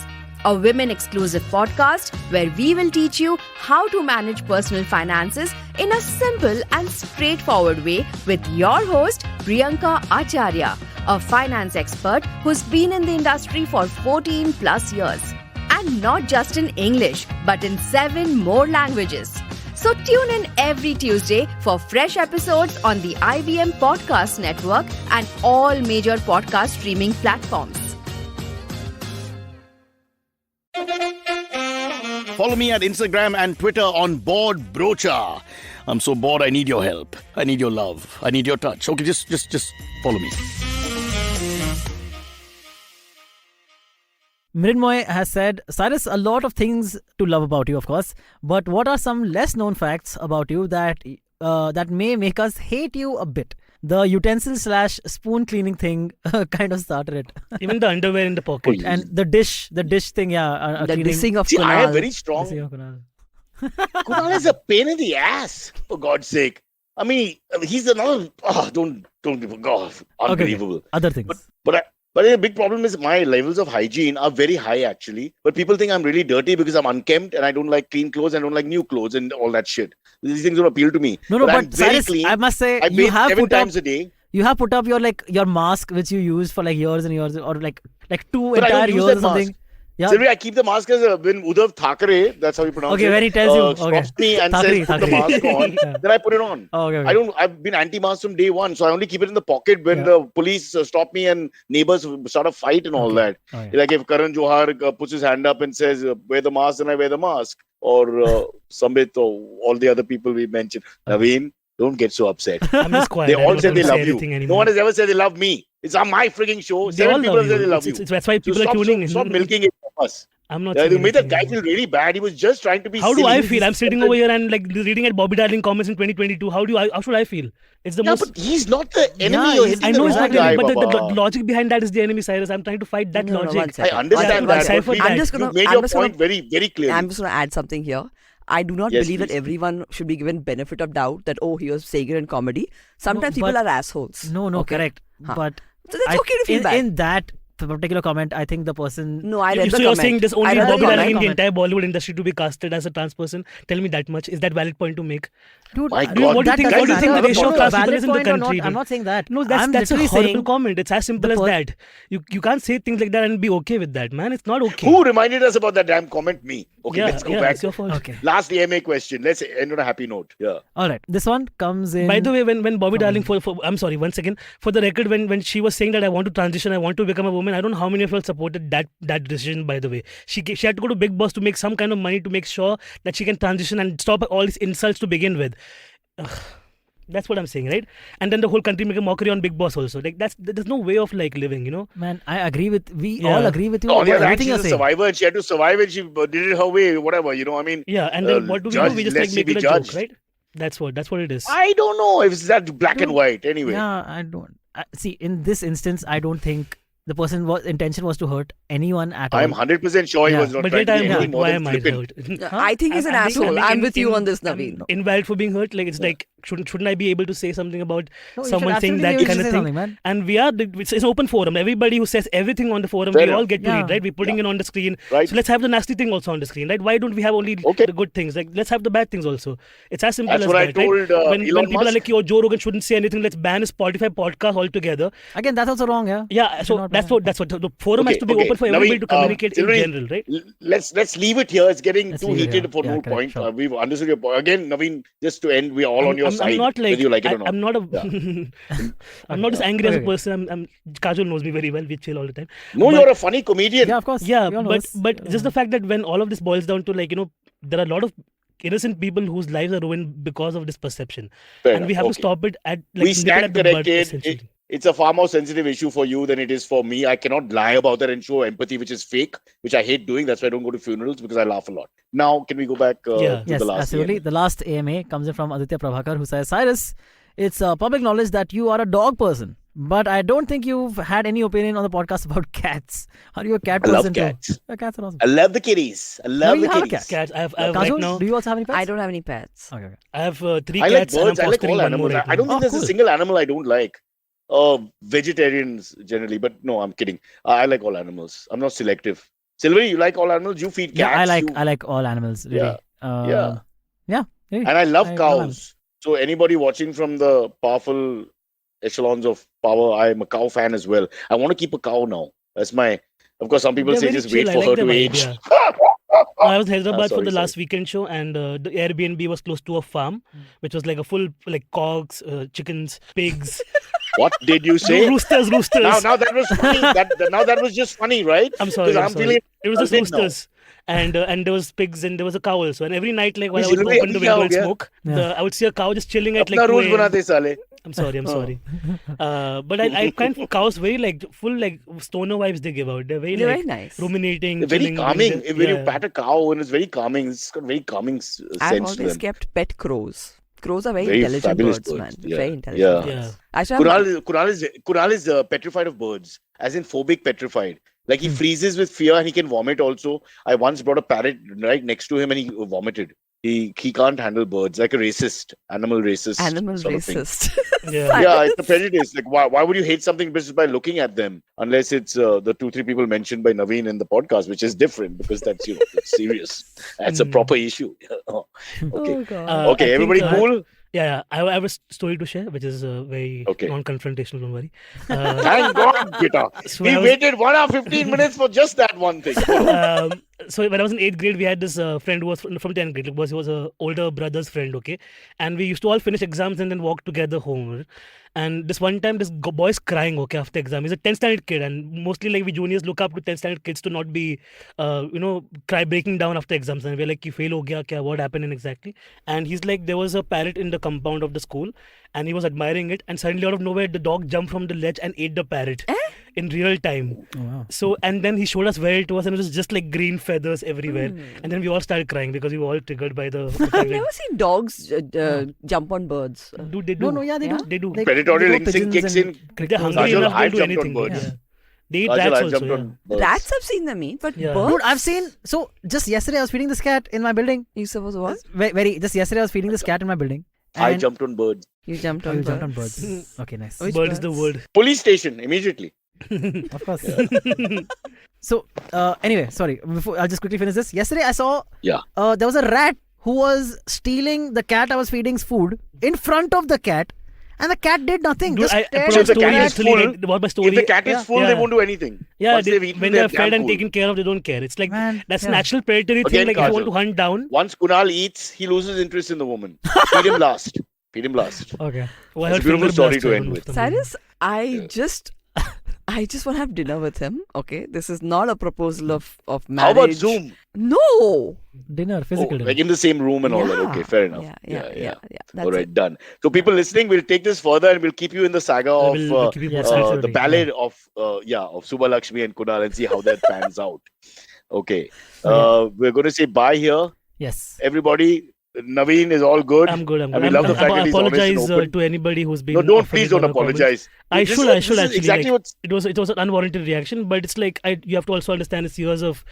a women-exclusive podcast where we will teach you how to manage personal finances in a simple and straightforward way with your host, Priyanka Acharya, a finance expert who's been in the industry for 14 plus years. And not just in English, but in 7 more languages. So tune in every Tuesday for fresh episodes on the IBM Podcast Network and all major podcast streaming platforms. Follow me at Instagram and Twitter on Bored Brocha. I'm so bored. I need your help. I need your love. I need your touch. Okay, just follow me. Mridmoy has said, Cyrus, a lot of things to love about you, of course, but what are some less known facts about you that may make us hate you a bit? The utensil/spoon cleaning thing kind of started it. Even the underwear in the pocket. Oh, And the dish thing, The cleaning. dissing of See, I have Kunal. very strong. Dissing of Kunal. Kunal is a pain in the ass, for God's sake. I mean, he's another. Oh, don't. God, unbelievable. Other things. But the big problem is my levels of hygiene are very high actually. But people think I'm really dirty because I'm unkempt and I don't like clean clothes and I don't like new clothes and all that shit. These things don't appeal to me. No, I'm but very Cyrus, clean. I must say, I you bathe have 7 put up times a day. your mask which you use for like years and years, or like 2 But I don't entire use years that or something. mask. Yeah. Sylvia, I keep the mask as when Uddhav Thackeray, that's how you pronounce it. Okay, when he tells you, okay. stops me and Thackeray, says, put the Thackeray. mask on, Yeah. then I put it on. Oh, okay. I've been anti-mask from day one, so I only keep it in the pocket when Yeah. the police stop me and neighbors start a fight and all that. Oh, yeah. Like if Karan Johar puts his hand up and says, wear the mask, then I wear the mask. Or Sambit or all the other people we mentioned. Navin, don't get so upset. I'm just quiet. They I all don't say they want to love you. anything No anymore. one has ever said they love me. It's on my frigging show. They 7 all people love have said you. they love you. That's why So people are tuning in. Stop milking it from us. I'm not They saying made the anything guy anymore. feel really bad. He was just trying to be How do silly. I feel? I'm sitting over here and like reading at Bobby Darling comments in 2022. How should I feel? It's the Yeah, most. but he's not the enemy. Yeah, You're he's- hitting I the know it's wrong not the enemy, guy, but the Baba. logic behind that is the enemy, Cyrus. I'm trying to fight that No, logic. one I second. understand Yeah, that. decipher But that. I'm just you gonna- made I'm your just point gonna- very, very clearly. I'm just going to add something here. I do not Yes, believe that please. everyone should be given benefit of doubt that, oh, he was saying it in comedy. Sometimes people but- are assholes. No, Okay? correct. Huh. But So that's okay to feel in, bad. in that particular comment, I think the person. No, I read So the you're comment. saying there's I only read the Bobby Darling in comment. the entire Bollywood industry to be casted as a trans person? Tell me that much. Is that valid point to make? Dude, My dude, God, what do you that think- doesn't what do you think matter. the ratio of No, class people valid is in the point or country, not, I'm dude? not saying that. No, I'm that's a literally horrible saying comment. It's as simple the as per- that. You can't say things like that and be okay with that, man. It's not okay. Who reminded us about that damn comment? Me. Okay, yeah, let's go yeah, back. it's your fault. Okay. Last EMA question. Let's end on a happy note. Yeah. All right. This one comes in. By the way, when Bobby Come Darling I'm sorry, one second. For the record, when she was saying that I want to transition, I want to become a woman, I don't know how many of you all supported that decision. By the way, she had to go to Big Boss to make some kind of money to make sure that she can transition and stop all these insults to begin with. Ugh. That's what I'm saying, right? And then the whole country make a mockery on Big Boss also. Like there's no way of like living, you know. Man, I agree with. We Yeah. all agree with you. On the about other hand, everything she's you're a saying. survivor and she had to survive and she did it her way, whatever, you know. I mean, Yeah, and then what do? judge, We just lest like make she it a be judged. joke, right? That's what it is. I don't know if it's that black and Dude, white. Anyway. Yeah, I don't. See, in this instance, I don't think the person intention was to hurt anyone at all. I'm 100% sure he Yeah. was not But trying yet to be anything more why than am I flippant. hurt? I think he's an asshole. I'm with you on this, Naveen. Invalid for being hurt. Like it's like shouldn't I be able to say something about No, you someone should saying absolutely that be able kind to of say thing? something, man. And we are, it's an open forum. Everybody who says everything on the forum, Fair we all enough. get to read, Yeah. right? We're putting it on the screen. Right. So let's have the nasty thing also on the screen, right? Why don't we have only Okay. the good things? Like, let's have the bad things also. It's as simple That's as what I that, told right? When Elon people are Musk. like, "Oh, Joe Rogan shouldn't say anything. Let's ban his Spotify podcast altogether." Again, that's also wrong, yeah. Yeah. Should So not that's ban. what the forum has to be open for Naveen, everybody to communicate in Silvery, general, right? Let's leave it here. It's getting Let's too leave it heated here. for Yeah, no correct, point. sure. We've understood your point. Again, Naveen, just to end, we're all on your side, I'm not like, whether you like it or not. I'm not a, I'm not as angry as a Okay. person. Kajol knows me very well. We chill all the time. No, But- you're a funny comedian. Yeah, of course. Yeah, we all know but this. just the fact that when all of this boils down to, like, there are a lot of innocent people whose lives are ruined because of this perception, Fair and we enough, have to okay. stop it at, like, We nip it stand at the bud, corrected. essentially. It's a far more sensitive issue for you than it is for me. I cannot lie about that and show empathy, which is fake, which I hate doing. That's why I don't go to funerals, because I laugh a lot. Now, can we go back Yeah. to Yes, the last absolutely. AMA? The last AMA comes in from Aditya Prabhakar, who says, Cyrus, it's public knowledge that you are a dog person, but I don't think you've had any opinion on the podcast about cats. Are you a cat I love person too? cats. Yeah, cats are awesome. I love the kitties. I love you the have a kitties. cat. Cats. I have right Kajol, now. do you also have any pets? I don't have any pets. Okay, okay. I have 3 I like cats, and I'm birds. I like fostering all one more animals. right I don't now. think there's cool. a single animal I don't like. Vegetarians generally, but no, I'm kidding. I like all animals. I'm not selective. Silvery, you like all animals? You feed Yeah, cats. I like all animals, really. Yeah. Yeah. Yeah. Really. And I love I love cows. animals. So anybody watching from the powerful echelons of power, I'm a cow fan as well. I want to keep a cow now. That's my. Of course, some people They're say very just wait chill. I for like her the to vibe, age. yeah. I was in Hyderabad for sorry, the sorry. last weekend show, and the Airbnb was close to a farm, which was like a full, like, cogs, chickens, pigs, What did you say? roosters. Now that was funny. Now that was just funny, right? I'm sorry. Because I'm sorry. It was just insulted now. roosters. And there was pigs and there was a cow also. And every night, like, while I This would Silvery open the abhi kya window ho and gaya? smoke, Yeah. I would see a cow just chilling at like Apna 2 rules a.m. banate sale. I'm sorry. Oh. But I find cows very, like, full, like, stoner vibes they give out. They're very, They're like, very nice. ruminating, They're very chilling, calming. doing When you yeah. pat a cow, and it's very calming. It's got very calming I've sense to always them. kept pet crows. Crows are very, Very intelligent fabulous birds, man. Yeah. Very intelligent. Yeah. Yeah. birds. Actually, Kunal is petrified of birds, as in phobic petrified. Like he freezes with fear and he can vomit also. I once brought a parrot right next to him and he vomited. He can't handle birds, like a racist, animal racist. animal sort of thing. racist. Yeah. Yeah, it's a prejudice. Like, why would you hate something just by looking at them? Unless it's the 2-3 people mentioned by Naveen in the podcast, which is different because that's it's serious. That's a proper issue. Okay, Oh god. I think, everybody cool. Yeah. I have a story to share, which is very Okay. non-confrontational. Don't worry. Thank God, Peter. So We I was- waited 1 hour 15 minutes for just that one thing. So when I was in 8th grade, we had this friend who was from 10th grade. He was a older brother's friend, okay? And we used to all finish exams and then walk together home. And this one time, this boy's crying, okay, after exam. He's a 10th standard kid, and mostly, like, we juniors look up to 10th standard kids to not be, breaking down after exams. And we're like, you fail ho gaya kya? What happened exactly? And he's like, there was a parrot in the compound of the school, and he was admiring it. And suddenly, out of nowhere, the dog jumped from the ledge and ate the parrot in real time. Oh, wow. So, and then he showed us where it was, and it was just like green feathers everywhere. And then we all started crying because we were all triggered by the fact I've that- never seen dogs jump on birds. They do. No, yeah, they Yeah? do. They do. Like, Predatory they go instinct pigeons kicks and in. They're crickets. hungry Kajol, enough, they'll I've do jumped on anything. birds. Yeah. They eat Kajol, rats I've also. jumped Yeah. on birds. Rats I've seen them eat, but Yeah. birds. Dude, I've seen. So just yesterday, I was feeding this cat in my building. You suppose what? Just yesterday, I was feeding this cat in my building. I and- jumped on birds. You jumped Oh, on you birds. jumped on birds. Okay, nice. Which Bird is the birds? word. Police station immediately. Of course. So, anyway, sorry. Before I'll just quickly finish this. Yesterday, I saw. Yeah. There was a rat who was stealing the cat I was feeding's food in front of the cat, and the cat did nothing. Dude, Just I stared put So a if the story cat is actually, full- like, about my story. If the cat is full, Yeah. they won't do anything. Yeah, Once they've eaten, when they're they're fed damn and cool. taken care of, they don't care. It's like Man, that's yeah. a natural predatory thing. Again, Like if you want Kajol. to hunt down. Once Kunal eats, he loses interest in the woman. Feed him last. Feed him last. Okay. Oh, I That's heard a beautiful finger story blast, to I end don't with. know. Cyrus, I just want to have dinner with him. Okay, this is not a proposal of marriage. How about Zoom? No. Dinner, physical dinner. Like in the same room and all that. Yeah. Okay, fair enough. Yeah. That's All right, it. done. So people listening, we'll take this further and we'll keep you in the saga of We'll keep you yes, posted. absolutely. the ballad of Subha Lakshmi and Kunal and see how that pans out. Okay. We're going to say bye here. Yes. Everybody, Navin is all good. I'm good. And we love the fact that he's honest and apologize open. to anybody who's been. No, don't offended please don't by our comments. apologize. I This should is actually. exactly Like, what's it was an unwarranted reaction, but it's like you have to also understand it's years of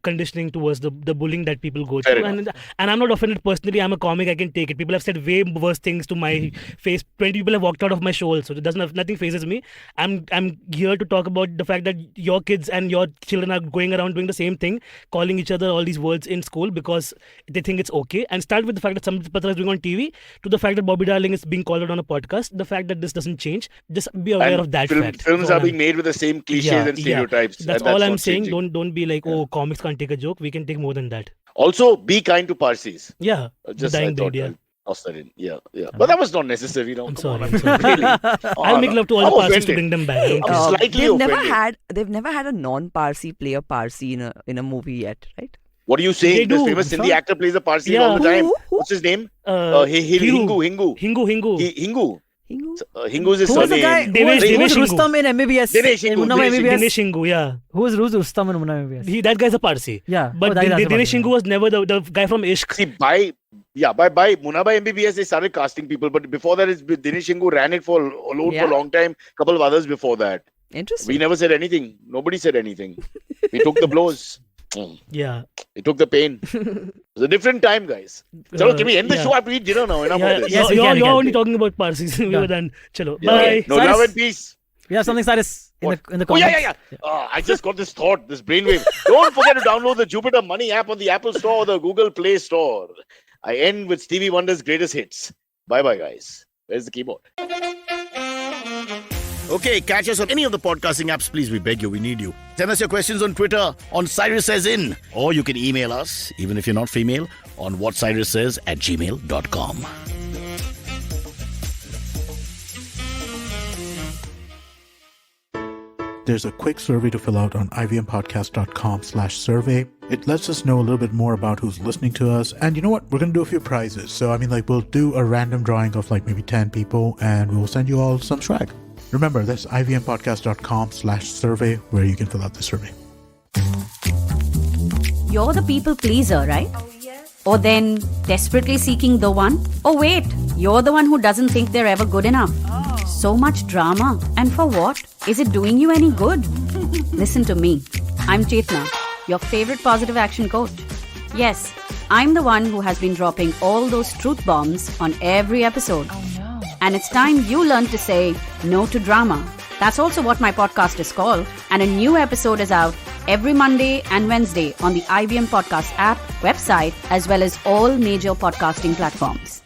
conditioning towards the bullying that people go Fair through, enough. and I'm not offended personally. I'm a comic. I can take it. People have said way worse things to my face. 20 people have walked out of my show also. It doesn't have, nothing phases me. I'm here to talk about the fact that your kids and your children are going around doing the same thing, calling each other all these words in school because they think it's okay. And start with the fact that Samrit Patra is doing on TV to the fact that Bobby Darling is being called out on a podcast. The fact that this doesn't change. Just be aware of that fact. Films That's all are being made with the same cliches and stereotypes. That's and all I'm not saying. changing. Don't be like, oh, comics can't take a joke. We can take more than that. Also, be kind to Parsis. Yeah, Just dying I thought breed, yeah. I'll toss that in. Yeah. But that was not necessary. I'm Come on, sorry. Really. I'll make love to all I'm the Parsis to offended. bring them back. I don't care. slightly they've never had a non-Parsi play a Parsi in a movie yet, right? What are you saying? They This do. famous Hindi actor plays a Parsi Yeah. all the time. Who? What's his name? Hiru. Hingu. Hingu. Hingu. Hingu? Hingu is his Who was the surname. guy? Devesh Who was Hingu. Rustam in MBBS? Dinesh In Hingu, Munna Dinesh MBBS? Dinesh Hingu, yeah. Who was Rustam in Munna MBBS? That guy's a Parsi. Yeah. But that's a Dinesh Parsi, Hingu was never the guy from Ishq. See, by Munabai MBBS, they started casting people. But before that, Dinesh Hingu ran it for a long time. Couple of others before that. Interesting. We never said anything. Nobody said anything. We took the blows. Yeah. We took the pain. It was a different time, guys. Chalo, can we end the show after we eat dinner now? Enough of this. Yes, we you're can. only talking about Parsis. We were done. Chalo. Yeah. Bye. No, Cyrus. love and peace. We have something, Cyrus, in the Oh, comments. yeah. I just got this thought, this brainwave. Don't forget to download the Jupiter Money app on the Apple Store or the Google Play Store. I end with Stevie Wonder's greatest hits. Bye-bye, guys. Where's the keyboard? Okay, catch us on any of the podcasting apps, please. We beg you, we need you. Send us your questions on Twitter on Cyrus Says In. Or you can email us, even if you're not female, on whatcyrussays@gmail.com. There's a quick survey to fill out on ivmpodcast.com/survey. It lets us know a little bit more about who's listening to us. And you know what? We're going to do a few prizes. So, we'll do a random drawing of maybe 10 people and we'll send you all some swag. Remember, that's ivmpodcast.com/survey where you can fill out the survey. You're the people pleaser, right? Oh, yes. Or then desperately seeking the one? Oh, wait, you're the one who doesn't think they're ever good enough. Oh. So much drama. And for what? Is it doing you any good? Listen to me. I'm Chetna, your favorite positive action coach. Yes, I'm the one who has been dropping all those truth bombs on every episode. Oh, no. And it's time you learn to say no to drama. That's also what my podcast is called. And a new episode is out every Monday and Wednesday on the IVM Podcast app, website, as well as all major podcasting platforms.